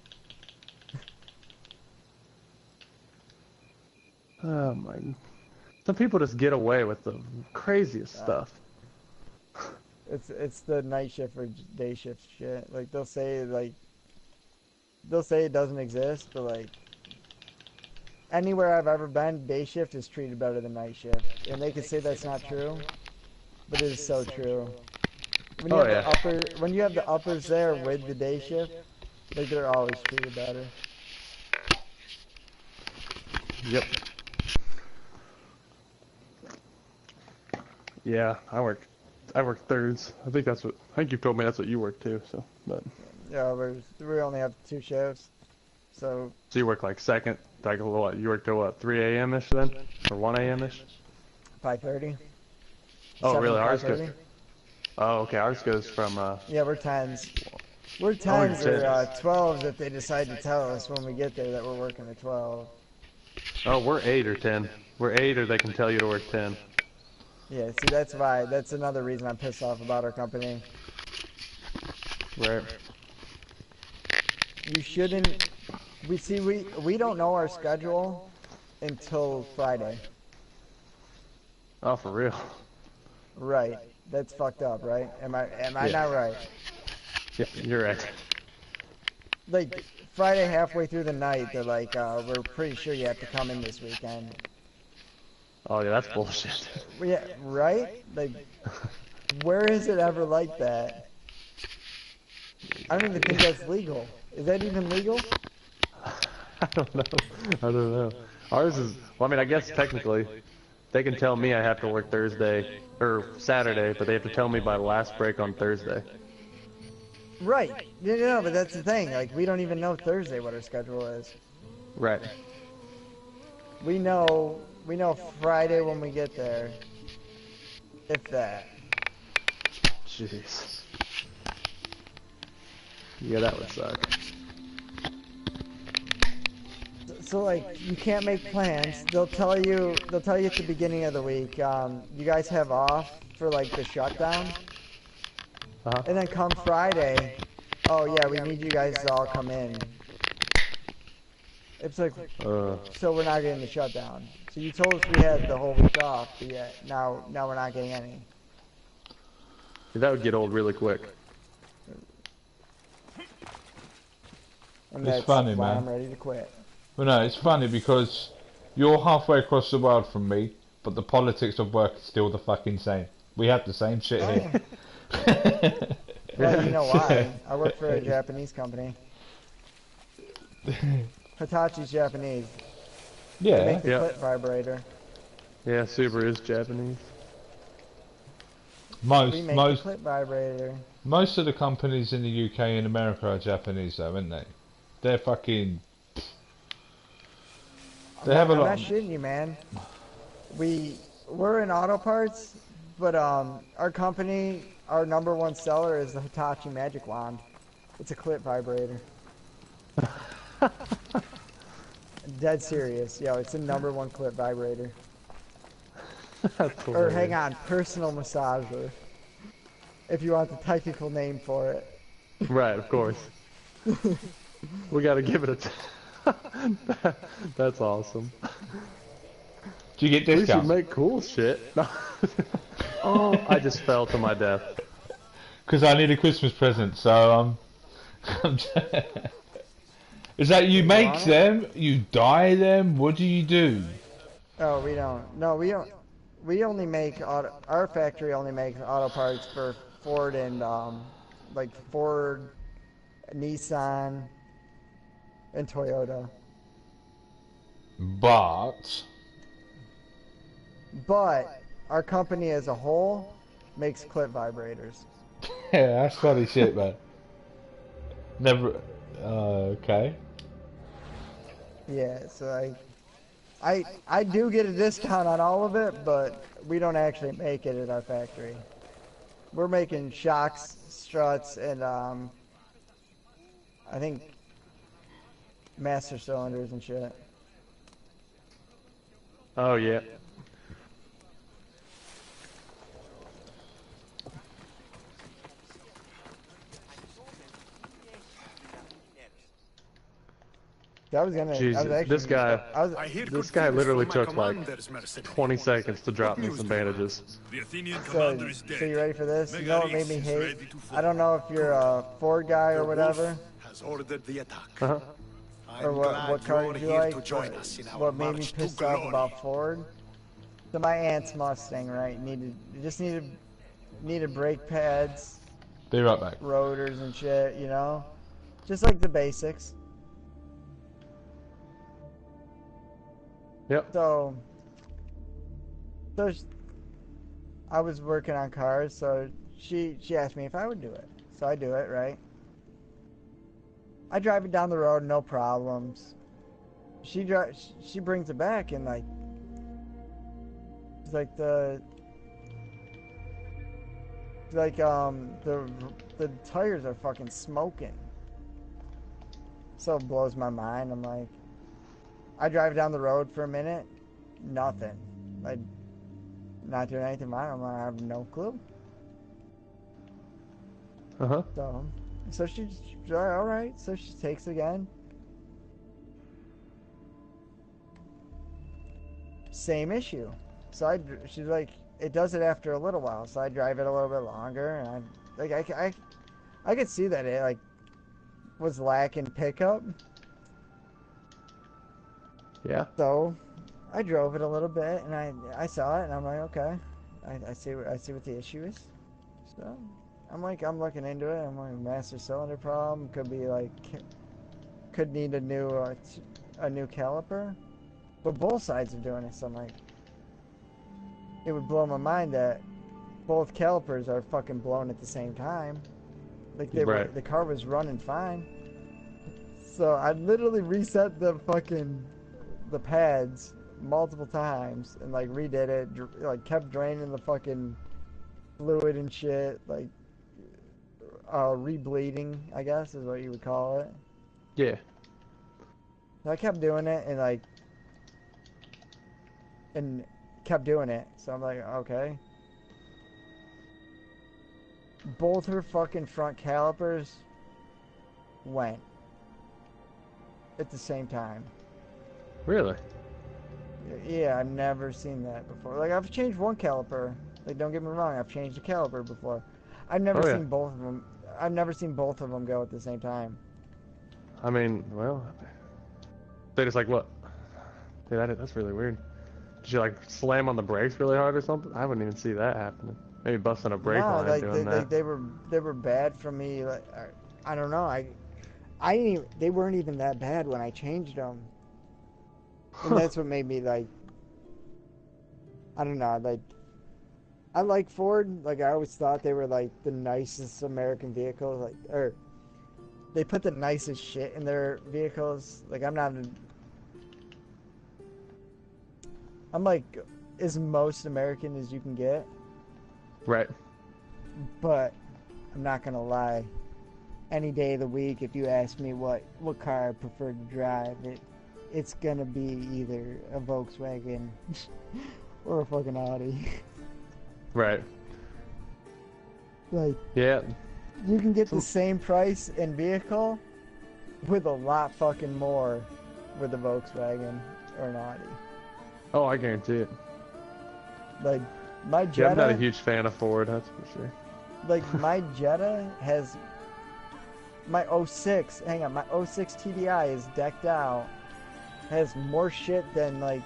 Oh my. Some people just get away with the craziest stuff. It's the night shift or day shift shit. Like they'll say it doesn't exist, but like anywhere I've ever been, day shift is treated better than night shift, and they can say that's not true, but it is so true. When you when you have the uppers there with the day shift, like they're always treated better. Yep. Yeah, I work thirds. I think you told me that's what you work too. So, but Yeah, we only have 2 shifts, so you work like second, like what? You work till what? 3 a.m. ish then, or 1 a.m. ish? 5:30. Oh, really? Ours 5:30. goes. Oh, okay. Ours goes from. Yeah, we're 10s. We're 10s or 10s. 12s if they decide to tell us when we get there that we're working at 12. Oh, we're 8 or 10. We're 8, or they can tell you to work 10. Yeah, see, that's another reason I'm pissed off about our company. Right. You shouldn't. We don't know our schedule until Friday. Oh, for real. Right. That's fucked up, right? Am I Yeah. not right? Yeah, you're right. Like Friday halfway through the night, they're like, we're pretty sure you have to come in this weekend. Oh yeah, that's bullshit. Yeah, right? Like, where is it ever like that? I don't even think that's legal. Is that even legal? I don't know. Ours is. Well, I mean, I guess technically, they can tell me I have to work Thursday or Saturday, but they have to tell me by last break on Thursday. Right. No, but that's the thing. Like, we don't even know Thursday what our schedule is. Right. We know Friday when we get there. If that. Jeez. Yeah, that would suck. So like, you can't make plans. They'll tell you at the beginning of the week, you guys have off for like the shutdown. Uh-huh. And then come Friday, oh yeah, we need you guys to all come in. It's like, so we're not getting the shutdown. So you told us we had the whole week off, but yet now we're not getting any. That would get old really quick. And It's that's funny, why man. I'm ready to quit. Well, no, it's funny because you're halfway across the world from me, but the politics of work is still the fucking same. We have the same shit here. Well, you know why? I work for a Japanese company. Hitachi's Japanese. They Yeah. make the Yeah. clit vibrator. Yeah, Subaru is Japanese. We Most make the clit vibrator. most of the companies in the UK and America are Japanese, though, aren't they? They're fucking. They have a I'm lot. not shitting you, man. We're in auto parts, but our company, our #1 seller is the Hitachi Magic Wand. It's a clit vibrator. Dead serious, yo. It's the #1 clit vibrator. That's Or hang hilarious. on, personal massager. If you want the technical name for it. Right, of course. We gotta give it a. That's awesome. Do you get At least you discounts? make cool shit. No. Oh, I just fell to my death. Because I need a Christmas present, so is that you make want it? them? You dye them? What do you do? Oh, we don't. No, we don't. We only make auto. Our factory only makes auto parts for Ford and like Ford, Nissan, and Toyota. But But our company as a whole makes clip vibrators. yeah, that's funny shit, man. Never. Okay. Yeah, so I do get a discount on all of it, but we don't actually make it at our factory. We're making shocks, struts, and I think master cylinders and shit. Oh yeah. I was gonna. I was Jesus, actually. this guy. I was. I hear This good guy things literally from my took like commanders, mercenary. 20 seconds to drop me news some do you have? bandages. The Athenian So, commander is so dead. you ready for this? You know what made me Megaris is hate? ready to fall. I don't know if you're a Ford guy or The whatever, wolf has ordered the attack. Uh-huh. or I'm what glad car you're you here like. to join but us in our what made me march to pissed off glory. about Ford? So my aunt's Mustang, right? Needed brake pads, Be right back. rotors and shit. You know, just like the basics. Yep. So I was working on cars, so she asked me if I would do it. So I do it, right? I drive it down the road, no problems. She brings it back and like it's like the tires are fucking smoking. So it blows my mind. I'm like, I drive down the road for a minute, nothing. Like, not doing anything wrong. I'm like, I have no clue. Uh-huh. So she's all right. So she takes it again. Same issue. So she's like, it does it after a little while. So I drive it a little bit longer, and I could see that it like was lacking pickup. Yeah. So I drove it a little bit, and I saw it, and I'm like, okay, I see what the issue is. So I'm looking into it. I'm like, master cylinder problem could be like, could need a new caliper, but both sides are doing it. So I'm like, it would blow my mind that both calipers are fucking blown at the same time. Like the car was running fine. So I literally reset the pads multiple times and like redid it, like kept draining the fucking fluid and shit, like rebleeding, I guess is what you would call it. Yeah. So I kept doing it and kept doing it. So I'm like, okay. Both her fucking front calipers went at the same time. Really? Yeah, I've never seen that before. Like, I've changed one caliper. Like, don't get me wrong, I've changed a caliper before. I've never seen both of them. I've never seen both of them go at the same time. I mean, well, they just like what? Dude, that's really weird. Did you like slam on the brakes really hard or something? I wouldn't even see that happening. Maybe busting a brake line like doing that. they were bad for me. Like, I don't know. They weren't even that bad when I changed them. And that's what made me like, I don't know, like, I like Ford. Like, I always thought they were like the nicest American vehicles. Like, or they put the nicest shit in their vehicles. Like, I'm like as most American as you can get. Right. But I'm not gonna lie. Any day of the week, if you ask me what car I prefer to drive, it's gonna be either a Volkswagen or a fucking Audi. Right. Like, yeah, you can get the same price in vehicle with a lot fucking more with a Volkswagen or an Audi. Oh, I guarantee it. Like, my Yeah, I'm not a Jetta, huge fan of Ford, that's for sure. like, my Jetta has, my '06, hang on, my '06 TDI is decked out, has more shit than, like,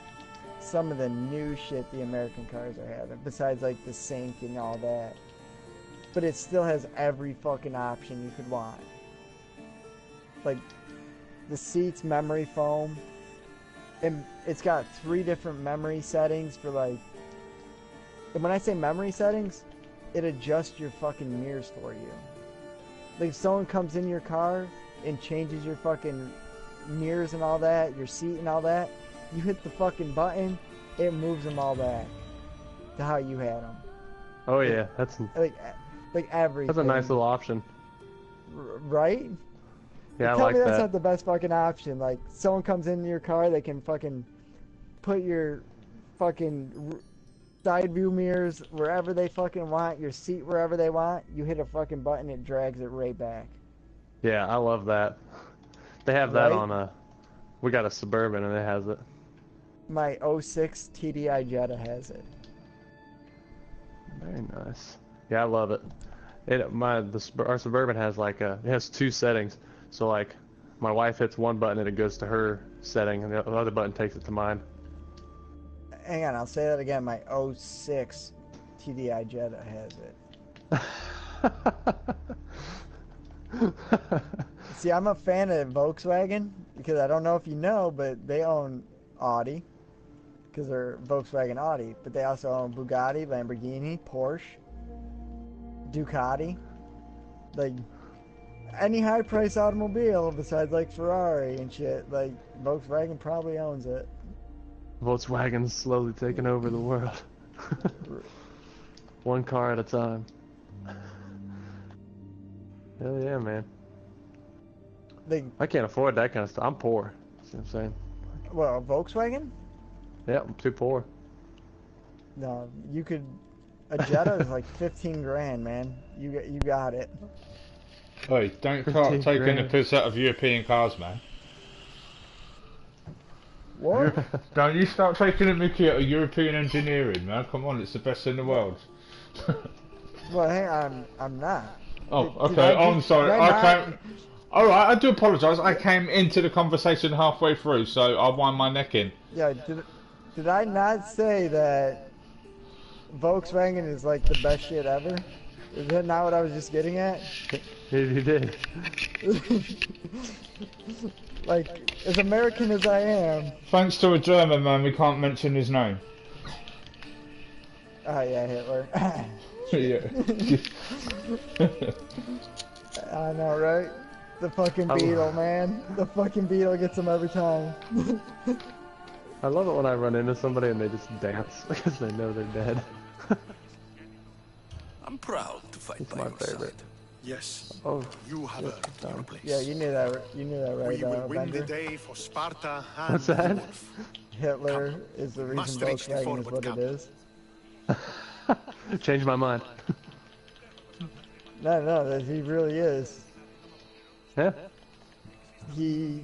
some of the new shit the American cars are having, besides, like, the sync and all that. But it still has every fucking option you could want. Like, the seats, memory foam, and it's got 3 different memory settings for, like, and when I say memory settings, it adjusts your fucking mirrors for you. Like, if someone comes in your car and changes your fucking mirrors and all that, your seat and all that, you hit the fucking button, it moves them all back to how you had them. Oh yeah, that's Like everything. a nice little option. Right? Yeah, I Tell like me that's that. not the best fucking option. Like, someone comes into your car, they can fucking put your fucking side view mirrors wherever they fucking want, your seat wherever they want. You hit a fucking button, it drags it right back. Yeah, I love that. They have that Right? on we got a Suburban and it has it. My '06 TDI Jetta has it. Very nice. Yeah, I love it. Our Suburban has like it has 2 settings. So like my wife hits one button and it goes to her setting and the other button takes it to mine. Hang on, I'll say that again. My '06 TDI Jetta has it. See, I'm a fan of Volkswagen because I don't know if you know, but they own Audi because they're Volkswagen Audi, but they also own Bugatti, Lamborghini, Porsche, Ducati, like any high-price automobile besides like Ferrari and shit. Like Volkswagen probably owns it. Volkswagen's slowly taking over the world. One car at a time. Hell yeah, man. I can't afford that kind of stuff. I'm poor. See what I'm saying? Well, Volkswagen? Yeah, I'm too poor. No, you could. A Jetta is like 15 grand, man. You got it. Hey, don't 15 start taking the grand. piss out of European cars, man. What? Don't you start taking a mickey out of European engineering, man. Come on, it's the best in the world. Well, hey, I'm not. Oh, Did okay. I I'm do- sorry. did I I not- came. All right, I do apologise. I came into the conversation halfway through, so I wind my neck in. Yeah, did I not say that Volkswagen is like the best shit ever? Is that not what I was just getting at? You did. Like, as American as I am. Thanks to a German man, we can't mention his name. Oh yeah, Hitler. Yeah. I know, right? The fucking Oh. Beetle, man. The fucking Beetle gets him every time. I love it when I run into somebody and they just dance because they know they're dead. I'm proud to fight It's by my your favorite. side. Yes, Oh, you have earned your place. Yeah, you knew that. You knew that, right, We will win the Bender? day for Sparta and What's the that? Wolf. Hitler is the Must reason reach the Volkswagen is forward what camp. it is. changed my mind. No, that he really is. Yeah. He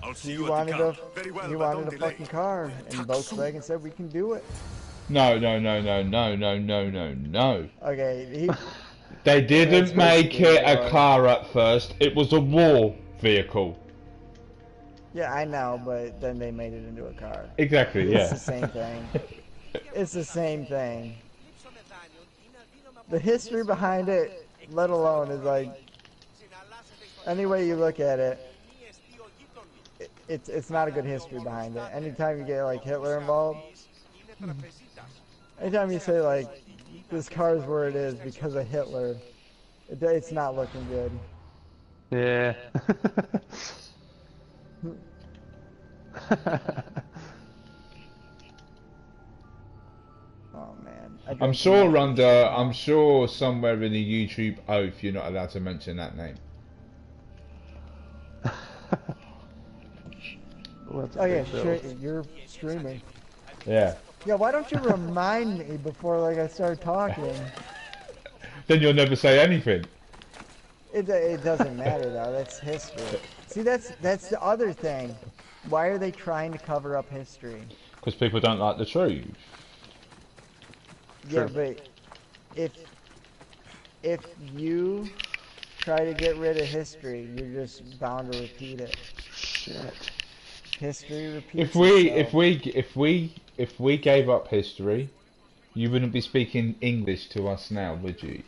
I'll see he you at the wanted camp. a Very well, he but wanted don't a delay. fucking car, and Volkswagen said we can do it. No. Okay, They didn't That's make basically it a why. car at first. It was a war vehicle. yeah, I know, but then they made it into a car. Exactly. It's the Yeah. same thing. It's the same thing. The history behind it, let alone, is like any way you look at it, it's not a good history behind it. Anytime you get like Hitler involved, anytime you say like this car is where it is because of Hitler, it's not looking good. Yeah. Oh man. I'm sure somewhere in the YouTube oath you're not allowed to mention that name. Well, that's a Oh yeah, big sure, build. you're streaming. Yeah. Yeah, why don't you remind me before like I start talking? Then you'll never say anything. It doesn't matter though. That's history. See, that's the other thing. Why are they trying to cover up history? Because people don't like the truth. Yeah, True. but if you try to get rid of history, you're just bound to repeat it. Shit. History If repeats we itself. if we gave up history, you wouldn't be speaking English to us now, would you?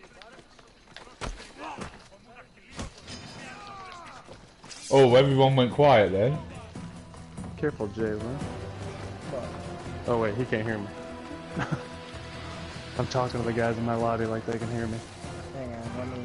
Oh, everyone went quiet then. Careful, Jalen. But, Oh wait, he can't hear me. I'm talking to the guys in my lobby like they can hear me. hang on, let me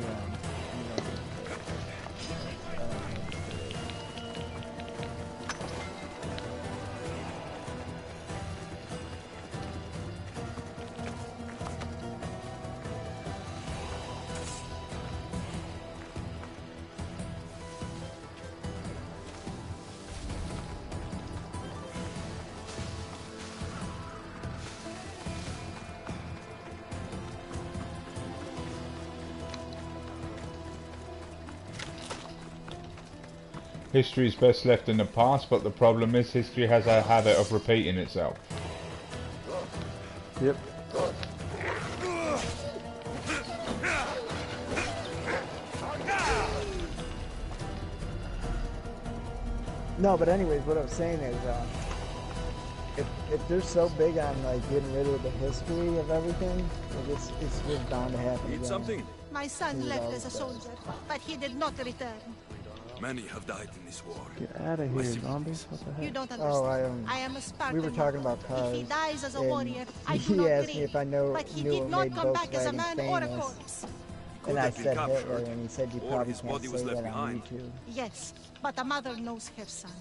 History is best left in the past, but the problem is history has a habit of repeating itself. Yep. No, but anyways, what I was saying is, if they're so big on like getting rid of the history of everything, like it's just bound to happen again. Something. My son left as a soldier, but he did not return. Many have died in this war. Get out of here, zombies. What the heck? You don't Oh, understand. I am a Spartan. we were talking about cars. If he dies as a and warrior, I do he not asked me grieve. if I But he knew did what not made come back as a Volkswagen man or a famous. corpse. And I have been said Hitler, captured, and he said you or probably his can't body say was left that on behind. YouTube. Yes, but a mother knows her son.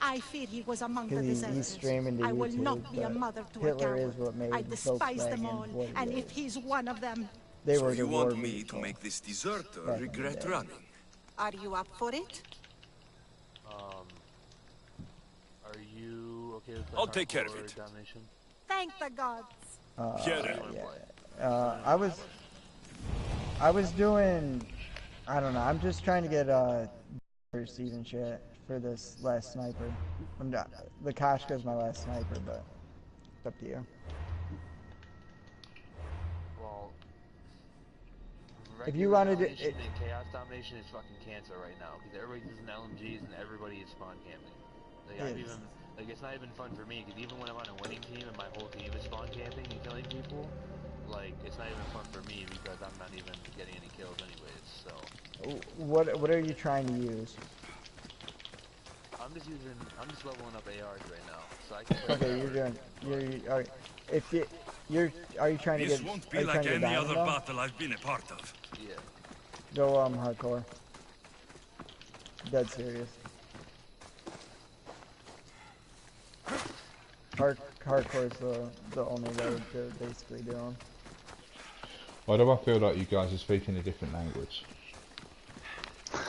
I fear he was among the Because deserters. he's streaming to I will YouTube, not be a but mother to Hitler a is coward. what made I despise them Volkswagen all, what it and if is. he's one of them, They So were you the want war me to vehicle make this deserter back in the regret day. running? are you up for it? Are you okay with I'll take care of it. Domination? Thank the gods. I was doing, I don't know, I'm just trying to get seed and shit for this last sniper. I'm not, the Koshka's my last sniper, but it's up to you. Well, If you wanted to, domination and chaos domination is fucking cancer right now because everybody's using LMGs and everybody is spawn camping. Like it's not even fun for me because even when I'm on a winning team and my whole team is spawn camping and killing people, like it's not even fun for me because I'm not even getting any kills anyways. So what are you trying to use? I'm just leveling up ARs right now, so I can. Okay, are you trying to get? This won't Are be you like trying to get any diamond other though? battle I've been a part of. Yeah. Go hardcore. Dead serious. Hardcore is the only way to basically do them. Why do I feel like you guys are speaking a different language?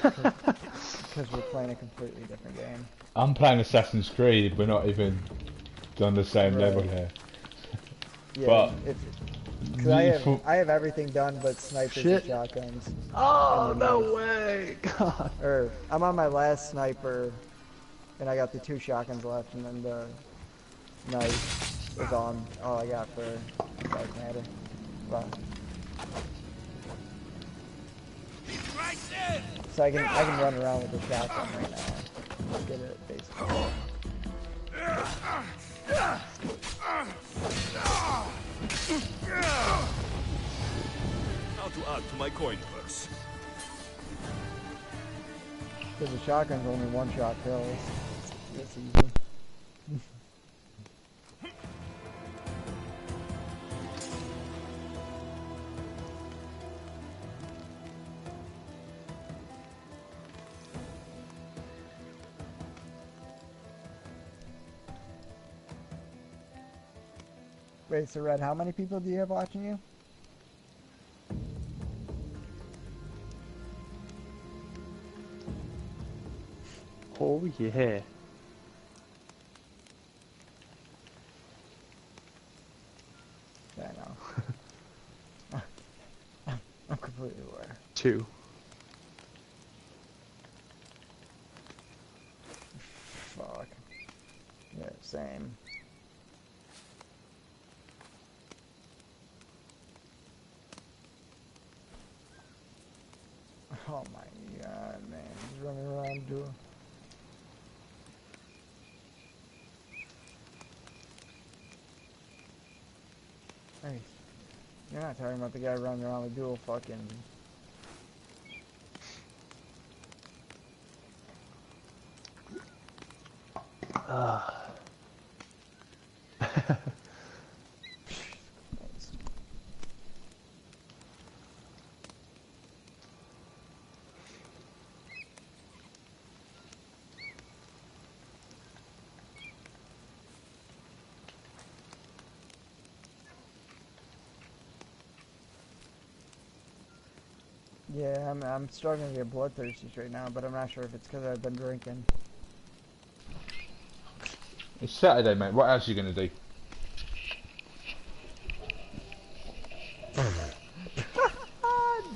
Because we're playing a completely different game. I'm playing Assassin's Creed, we're not even on the same Right. level here. Yeah, But because I have everything done but snipers and shotguns. Oh, And no then, way! God. Or I'm on my last sniper, and I got the 2 shotguns left, and then the knife is all I got for Dark Matter. But, so I can run around with the shotgun right now. Just get it basically. How to add to my coin purse? Because the shotgun's only 1-shot kills. It's easy. Wait, so Red, how many people do you have watching you? Oh yeah. Yeah, I know. I'm completely aware. 2. Fuck. same. Oh my god, man. He's running around doing... Hey, you're not talking about the guy running around with dual fucking... Yeah, I'm struggling to get bloodthirsty right now, but I'm not sure if it's because I've been drinking. It's Saturday, mate. What else are you going to do?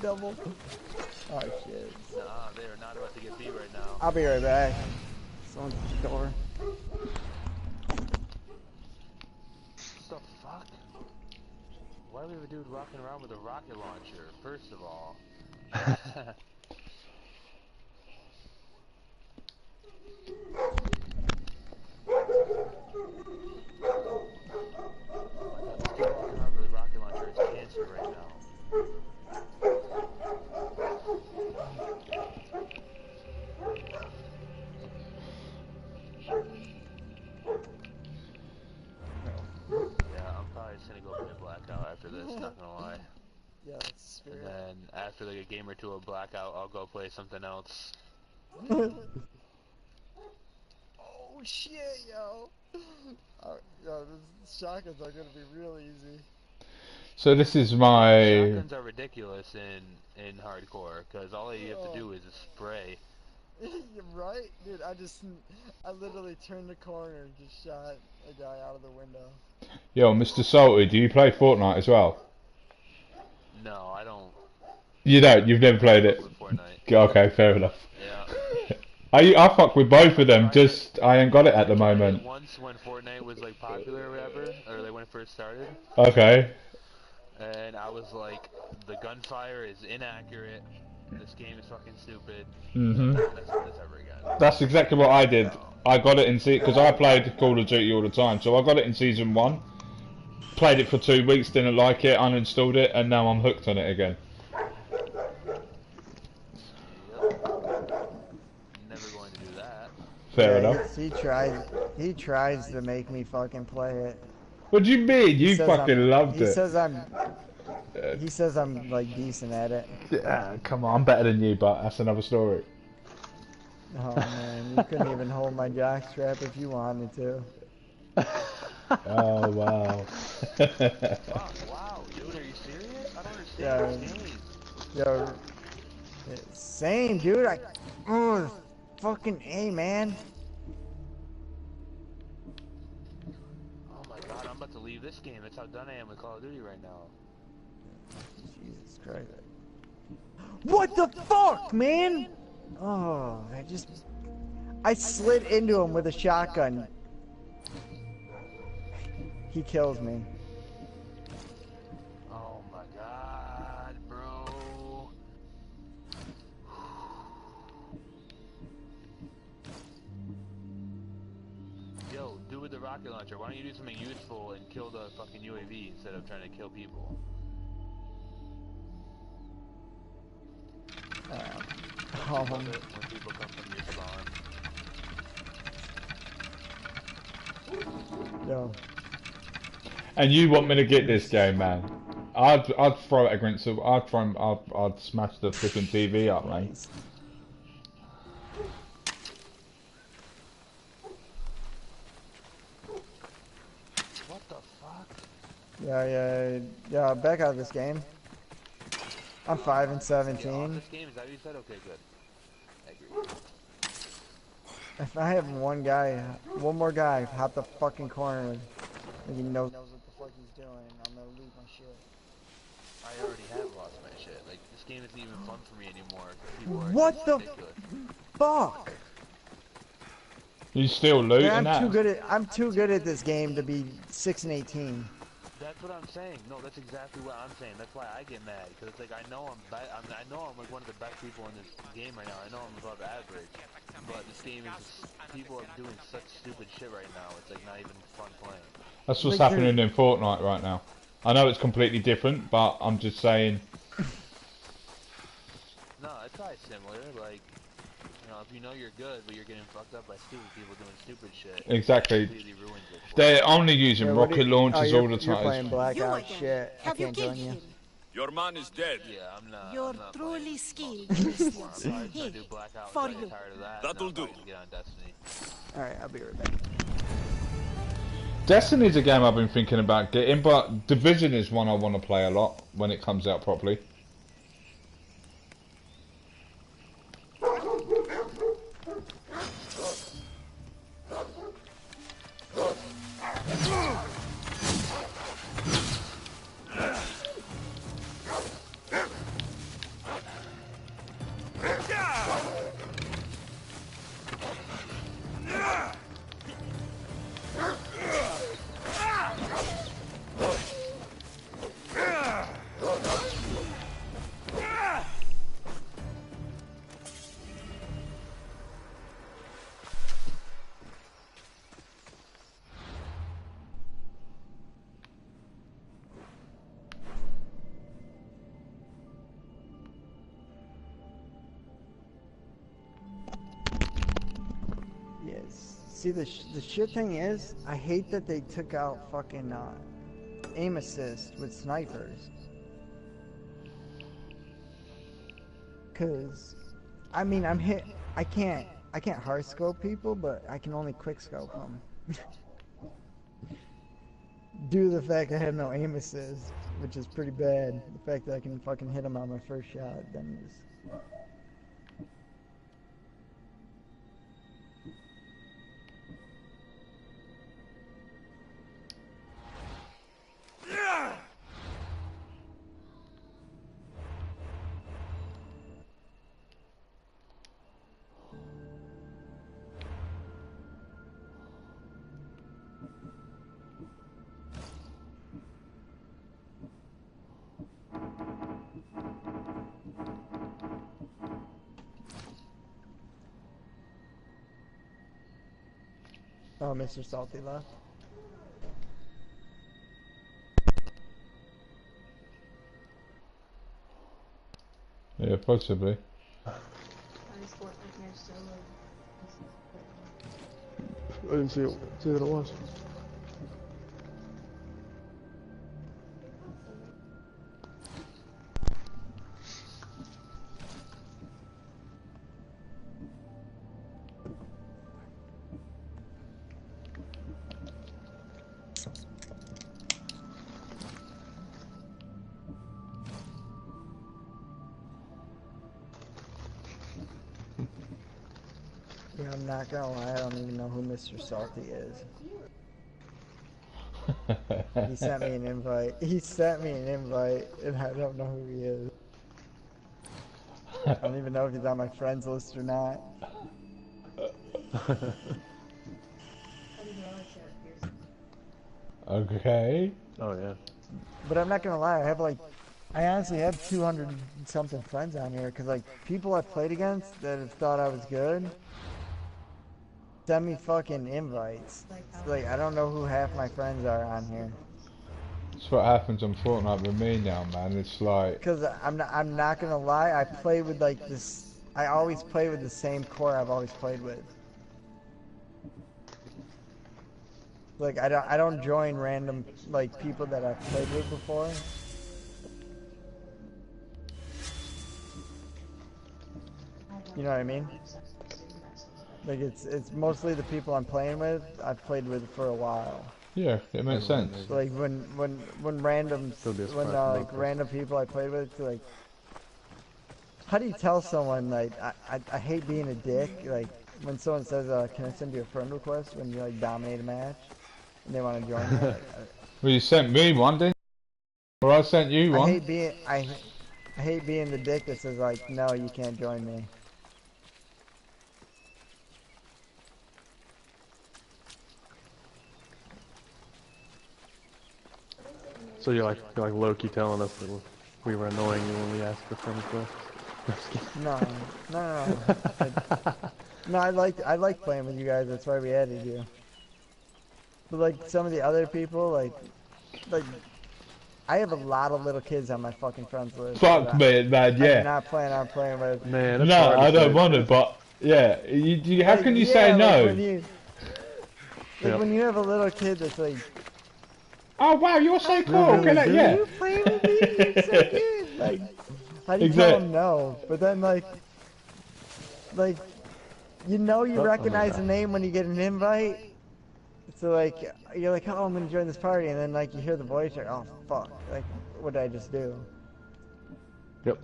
Double. Oh shit. Nah, they are not about to get beat right now. I'll be right back. Someone's at the door. What the fuck? Why do we have a dude walking around with a rocket launcher, first of all? This dude walking around with a rocket launcher is cancer right now. Yeah, I'm probably just gonna go play Blackout after this, not gonna lie. Yeah, that's And fair. then after like a game or two of Blackout, I'll go play something else. Oh shit, yo. Yo, these shotguns are gonna be real easy. So this is my... Shotguns are ridiculous in hardcore, because all you have to do is a spray. You're right, dude. I literally turned the corner and just shot a guy out of the window. Yo, Mr. Salty, do you play Fortnite as well? No, I don't. You don't? You've never played it? With Fortnite. Okay, fair enough. Yeah. I fuck with both of them, just I ain't got it at the moment. Once when Fortnite was like popular or whatever, or like when it first started. Okay. And I was like, the gunfire is inaccurate. This game is fucking stupid. Mhm. That's not this ever again. That's exactly what I did. I got it in because I played Call of Duty all the time, so I got it in season 1. Played it for 2 weeks, didn't like it, uninstalled it, and now I'm hooked on it again. Yep. Never going to do that. Fair enough. He tries to make me fucking play it. What do you mean? You fucking loved he it. He says I'm like decent at it. Yeah, come on, I'm better than you, but that's another story. Oh man, you couldn't even hold my jockstrap if you wanted to. Oh wow. Wow, dude, are you serious? I don't understand this game. Yo, same dude. Fucking A, man. Oh my god, I'm about to leave this game. That's how done I am with Call of Duty right now. Jesus Christ. What the fuck, man? Oh, I slid into him with a shotgun. He kills me. Oh my god, bro. Yo, do with the rocket launcher. Why don't you do something useful and kill the fucking UAV instead of trying to kill people? Love it when people come from your spawn. Yo. And you want me to get this game, man? I'd throw it against the. I'd smash the flipping TV up, man. What the fuck? Yeah. Back out of this game. I'm 5 and 17. This game, is that what you said? Okay, good. I agree. If I have one more guy, hop the fucking corner, and he knows what the fuck he's doing, I'm gonna lose my shit. I already have lost my shit. Like, this game isn't even fun for me anymore. People are What the ridiculous. fuck? You still Like, looting that? I'm too good at this game to be 6 and 18. That's what I'm saying. No, that's exactly what I'm saying. That's why I get mad. Because it's like, I know I know I'm like one of the best people in this game right now. I know I'm above average. But this game is just, people are doing such stupid shit right now. It's like not even fun playing. That's what's Like, happening in Fortnite right now. I know it's completely different, but I'm just saying. No, it's probably similar. Like, you know, if you know you're good, but you're getting fucked up by stupid people doing stupid shit. Exactly. It completely ruins it. They're only using Yeah, rocket launchers all the You're time. playing You Blackout. again. Shit, I Have you can't killed join you. him? Your man is dead. Yeah, I'm not. You're I'm not truly playing skilled, multiplayer Christians. anymore. I'm probably Here, gonna do Blackout for until I you. get tired of that. That'll and then do. I'm probably gonna get on Destiny. Alright, I'll be right back. Destiny's a game I've been thinking about getting, but Division is one I want to play a lot when it comes out properly. Yes. See, the shit thing is, I hate that they took out fucking aim assist with snipers. Cause, I mean, I can't hard scope people, but I can only quick scope them. Due to the fact I have no aim assist, which is pretty bad. The fact that I can fucking hit them on my first shot, then is. Oh, Mr. Salty left. Yeah, possibly. I didn't see that it was. Yeah, I'm not gonna lie, I don't even know who Mr. Salty is. He sent me an invite. He sent me an invite, and I don't know who he is. I don't even know if he's on my friends list or not. Okay. Oh yeah. But I'm not gonna lie, I honestly have 200 something friends on here, cause like people I've played against that have thought I was good send me fucking invites. So, like I don't know who half my friends are on here. That's what happens on Fortnite with me now, man. It's like, Cause I'm not gonna lie, I play with like this. I always play with the same core I've always played with. Like I don't join random like people that I've played with before. You know what I mean? Like it's mostly the people I'm playing with. I've played with for a while. yeah, it makes sense. So, like when random like random people I played with, like how do you tell someone like I hate being a dick, like when someone says can I send you a friend request when you like dominate a match and they want to join you? Well, you sent me one, didn't you? Or I sent you one. I hate being the dick that says like no, you can't join me. So you're like low-key telling us that we were annoying you when we asked for friend requests. No, no. No, I like playing with you guys. That's why we added you. But like some of the other people, like I have a lot of little kids on my fucking friends list. Fuck me, man. I do Yeah. not plan on playing with. Man, it's No, hard to I don't say. want to. But yeah, how Like, can you yeah, say no? Like when you, Yep. when you have a little kid that's like, Oh wow, you're so cool. really Can I, do. yeah. you play with me? You're so good. Like, how do you tell them no? But then like, you know, you recognize the name when you get an invite. So like, you're like, oh, I'm gonna join this party, and then like you hear the voice, you're like, oh fuck, like what did I just do? Yep.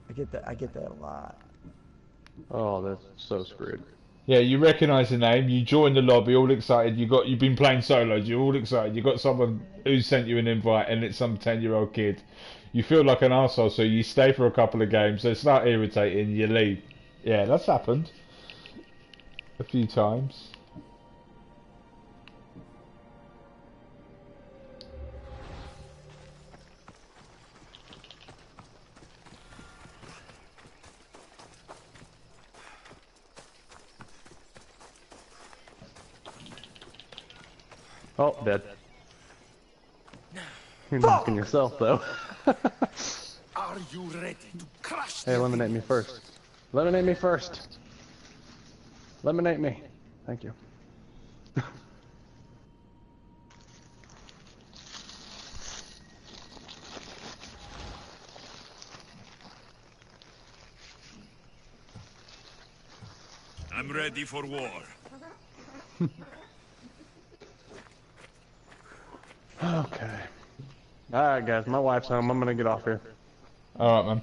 I get that a lot. Oh, that's so screwed. Yeah, you recognise the name. You join the lobby, all excited. You've been playing solos. You're all excited. You got someone who sent you an invite, and it's some 10-year-old kid. You feel like an arsehole, so you stay for a couple of games. They start irritating. You leave. Yeah, that's happened a few times. Oh, dead. You're knocking yourself though. Are you ready to crush Hey, eliminate me first. Eliminate me first. Eliminate me. Thank you. I'm ready for war. Okay. Alright guys, my wife's home. I'm gonna get off here. Alright, man.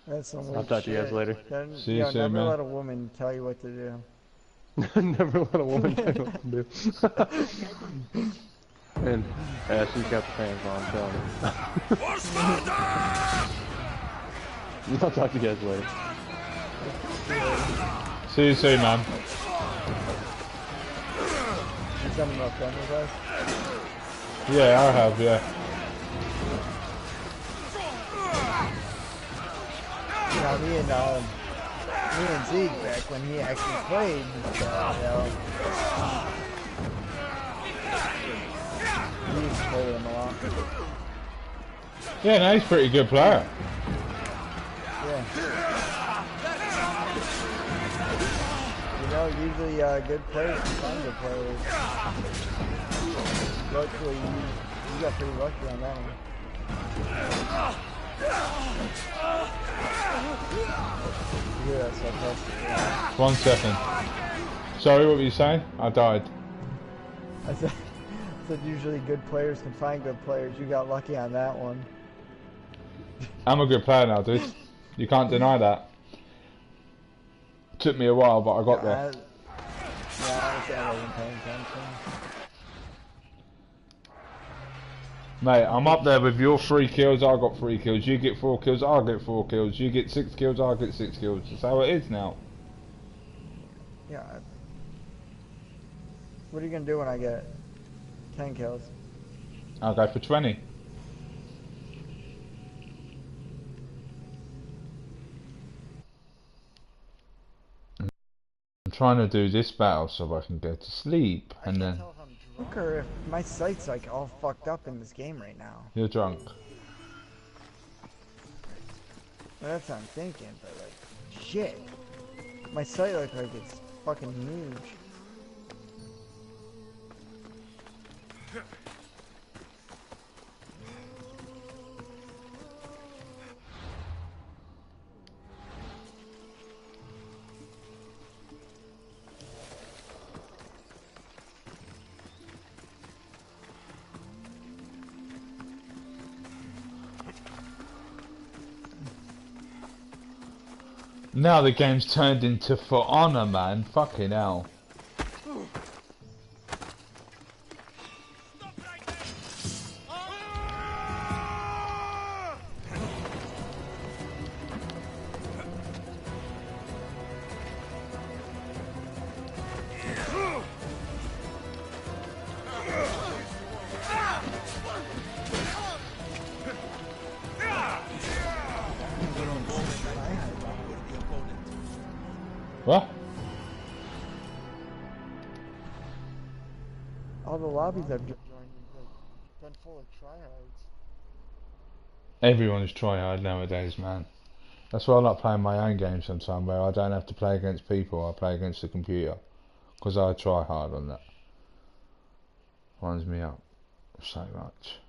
That's some I'll weird talk to you guys shit. later. Then, See you soon, never man. let a woman tell you what to do. Never let a woman tell you what to do. And she's got the pants on, I'm telling you. For Sparta! I'll talk to you guys later. See you soon, man. You send them a friend request? Yeah, I have. Yeah. You know, me and Zeke back when he actually played, you know, he used to play with him a lot. Yeah, no, he's a pretty good player. Yeah. You know, usually good players can find good players. Luckily, you got pretty lucky on that one. You hear that sarcastic? Yeah. 1 second. Sorry, what were you saying? I died. I said usually good players can find good players. You got lucky on that one. I'm a good player now, dude. You can't deny that. Took me a while, but I got there. I wasn't paying attention. Mate, I'm up there with your 3 kills, I got 3 kills. You get 4 kills, I'll get 4 kills. You get 6 kills, I'll get 6 kills. That's how it is now. Yeah. What are you gonna do when I get 10 kills? I'll go for 20. I'm trying to do this battle so I can go to sleep, and then Look, or if my sight's like all fucked up in this game right now. you're drunk. Well, that's what I'm thinking, but like, shit. My sight looks like it's fucking huge. Now the game's turned into For Honor, man. Fucking hell. What? All the lobbies I've joined have been full of tryhards. Everyone's tryhard nowadays, man. That's why I like playing my own game sometime, where I don't have to play against people, I play against the computer. Because I try hard on that. Winds me up so much.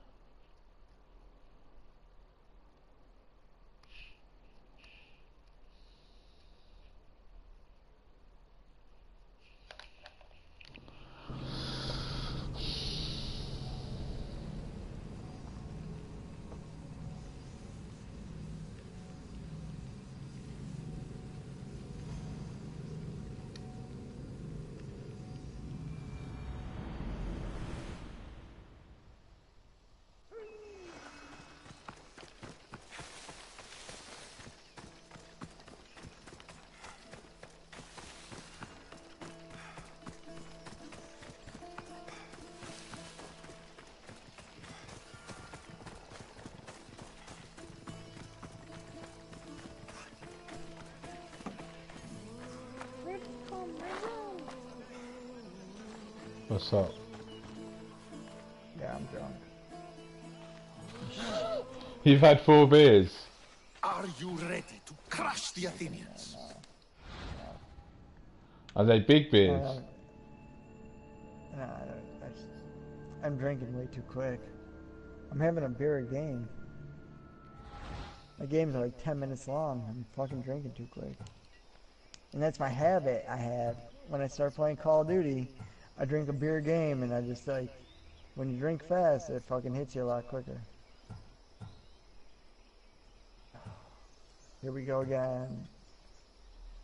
What's up? Yeah, I'm drunk. You've had 4 beers. Are you ready to crush the Athenians? Are they big beers? No, I'm drinking way too quick. I'm having a beer a game. My games are like 10 minutes long. I'm fucking drinking too quick. And that's my habit I have. When I start playing Call of Duty, I drink a beer game and I just like, when you drink fast, it fucking hits you a lot quicker. Here we go again.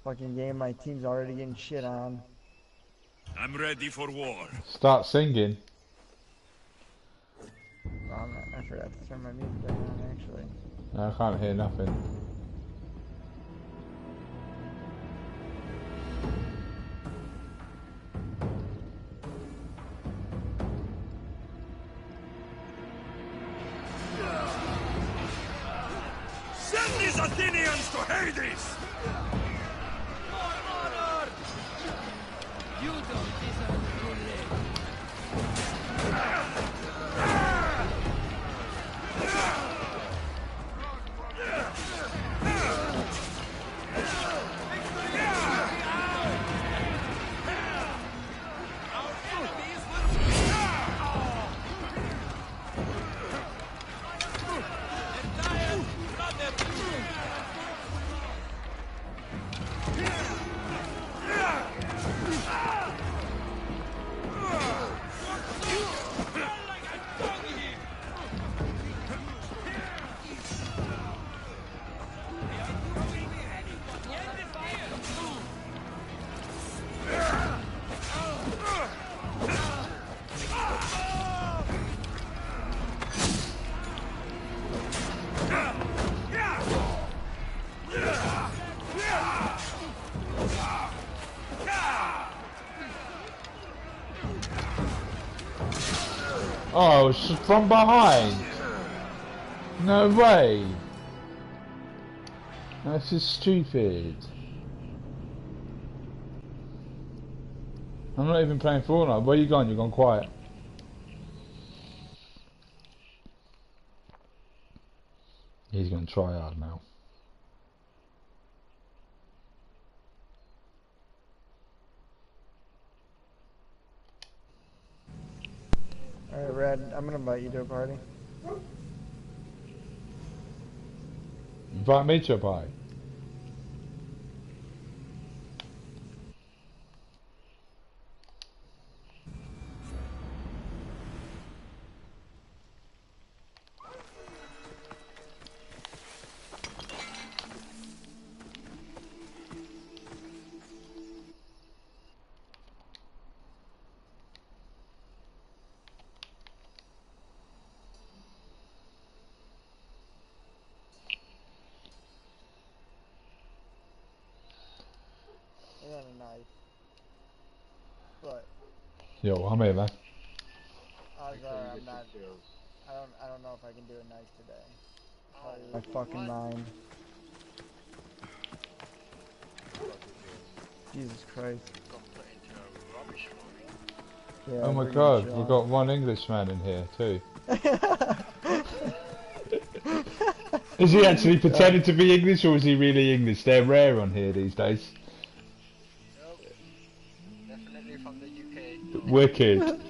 Fucking game, my team's already getting shit on. I'm ready for war. Start singing. Oh, I forgot to turn my music back on actually. No, I can't hear nothing. Send these Athenians to Hades! You don't deserve to live. Oh, it's from behind. No way. That's just stupid. I'm not even playing Fortnite. Where you gone? You've gone quiet. He's going to try hard now. Alright, Red, I'm gonna invite you to a party. Invite me to a party. I got a knife. But Yo, I'm here, man. odds are I'm not. I don't know if I can do a knife today. My fucking mind. Jesus Christ. Yeah, Oh my we're god, gonna we've chill got one Englishman in here too. out. Is he actually pretending to be English or is he really English? They're rare on here these days. Nope. Definitely from the UK. Wicked.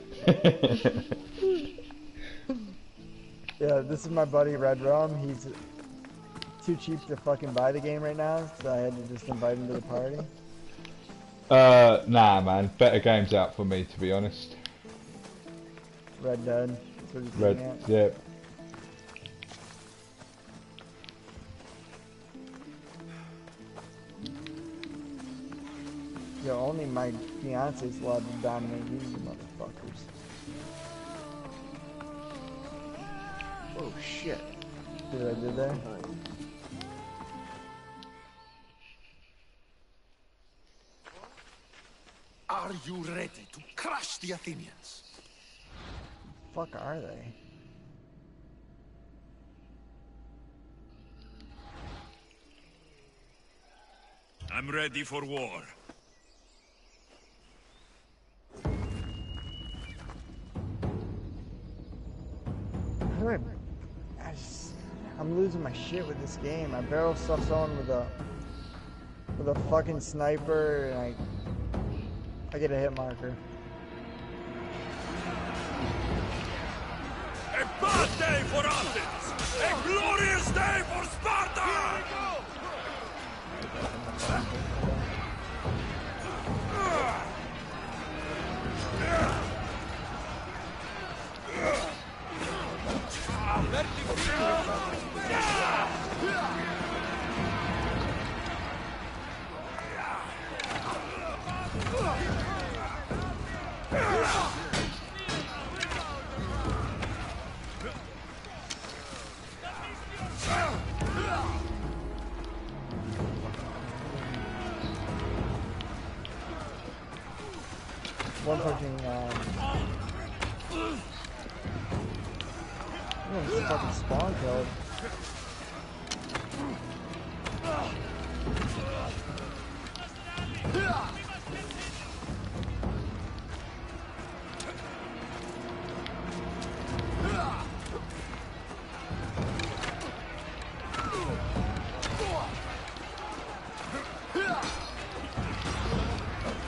Yeah, this is my buddy Red Rum. He's too cheap to fucking buy the game right now, so I had to just invite him to the party. Nah man, better games out for me to be honest. Red Dead. That's what he's Red, looking at. yep. Yo, only my fiance's allowed to dominate these motherfuckers. Oh shit. See what I did there? Are you ready to crush the Athenians? Fuck are they? I'm ready for war. I'm losing my shit with this game. I barrel stuff someone with a fucking sniper, and I get a hit marker. A bad day for Athens! A glorious day for Sparta! One fucking, this fucking spawn killed.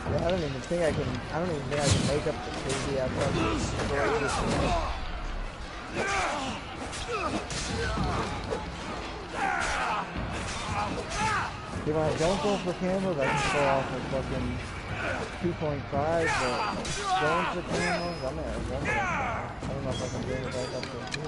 I don't even think I can make up the crazy after I destroy this thing. See, when I don't go for camos, I can go off at fucking 2.5, but going for camos, I'm at 1.5. I don't know if I can bring it back up to 2.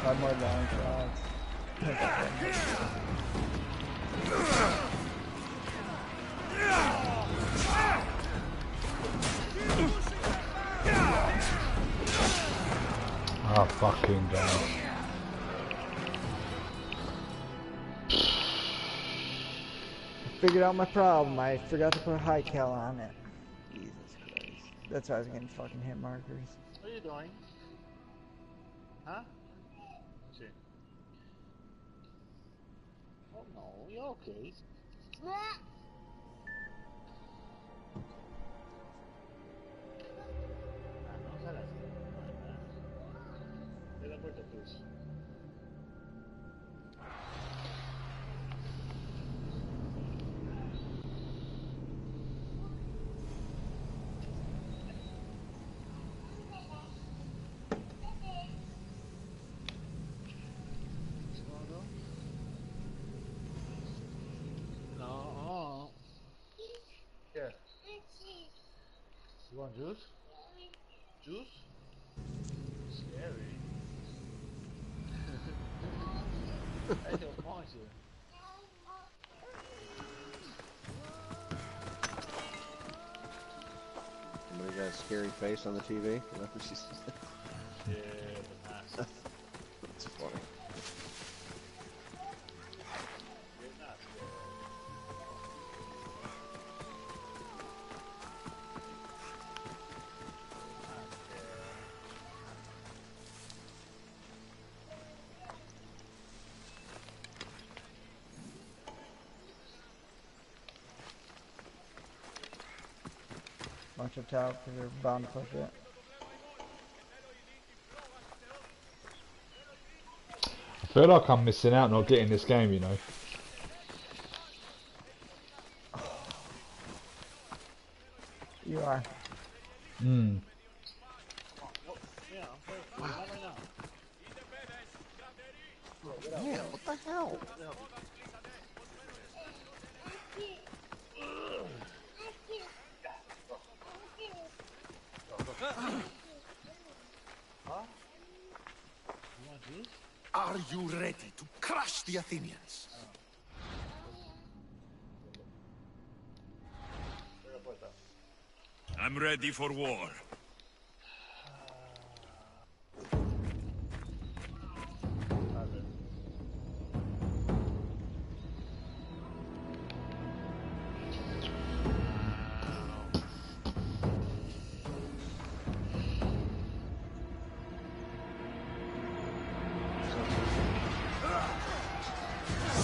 Five more long shots. Oh fucking god. Figured out my problem. I forgot to put high cal on it. Jesus Christ. That's why I was getting fucking hit markers. What are you doing? Huh? Shit. Oh no, you're okay. No sale así. De la puerta, please. No. Yeah. You want juice? Juice? Scary. I don't want you. scary face on the TV. Whenever she says that. Yeah, the mask. That's funny. Watch it out, because they're bound to push it. I feel like I'm missing out not getting this game, you know. You are. Hmm. Yeah, what the hell? Are you ready to crush the Athenians? I'm ready for war.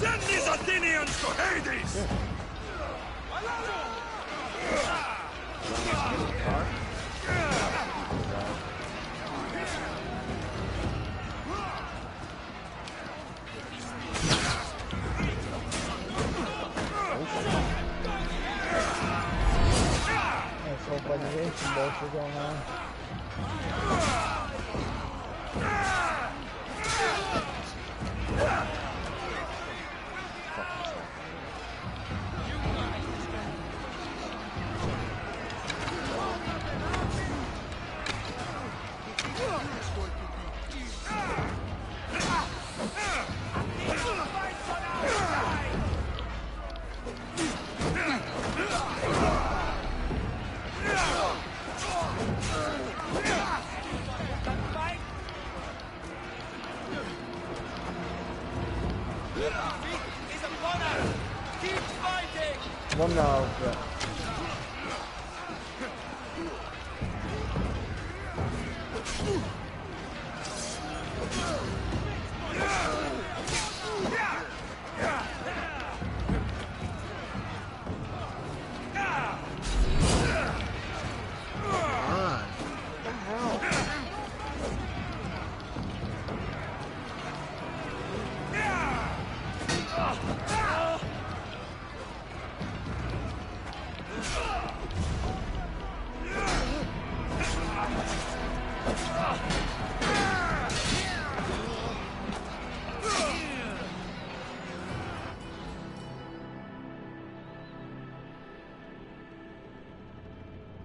Send these Athenians to Hades! That's whole bunch of bullshit going on. Well, no, but...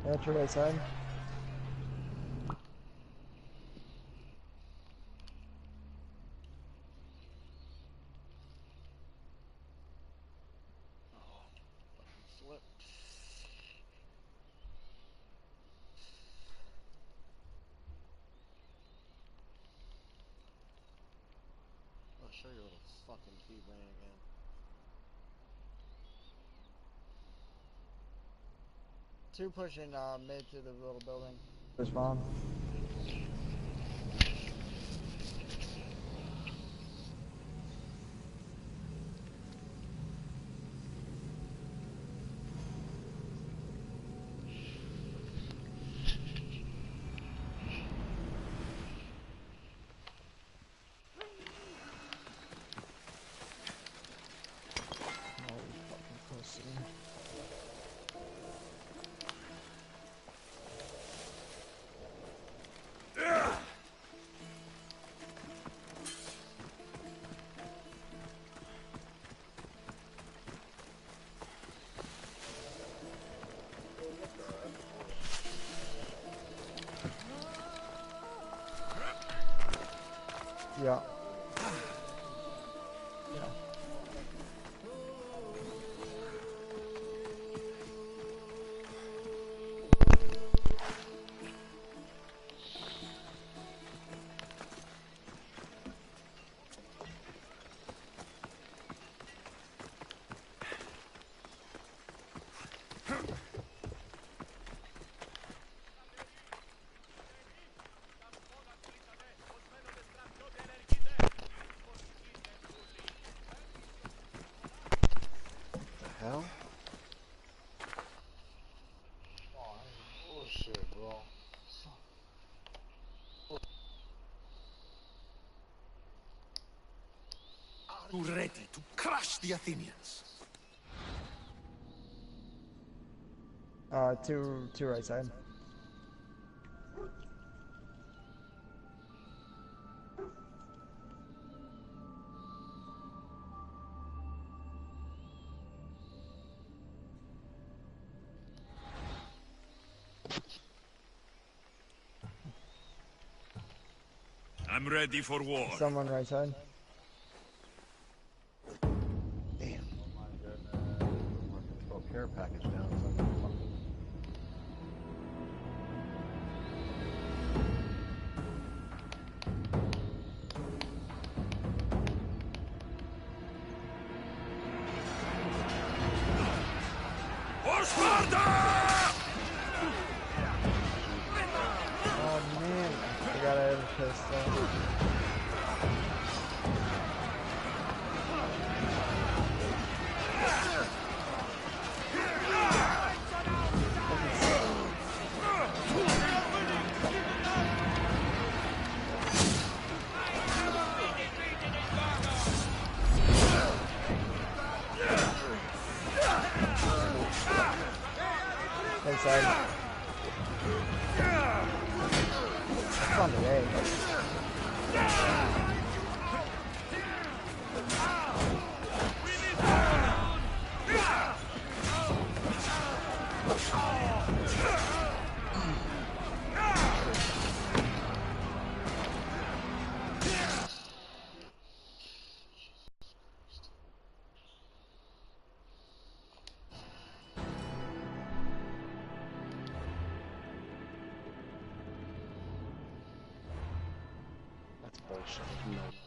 That's your right side. I'll show you a little fucking T-brain again. Two pushing mid to the little building. Respawn. Yeah. Yeah. bro. Are you ready to crush the Athenians? Two right side. I'm ready for war. Someone right side. Damn. Oh my goodness. Control care package down. Something fucking. For Sparta! Oh man, I got out of the pistol. Right side. It's on the way. That's bullshit. No.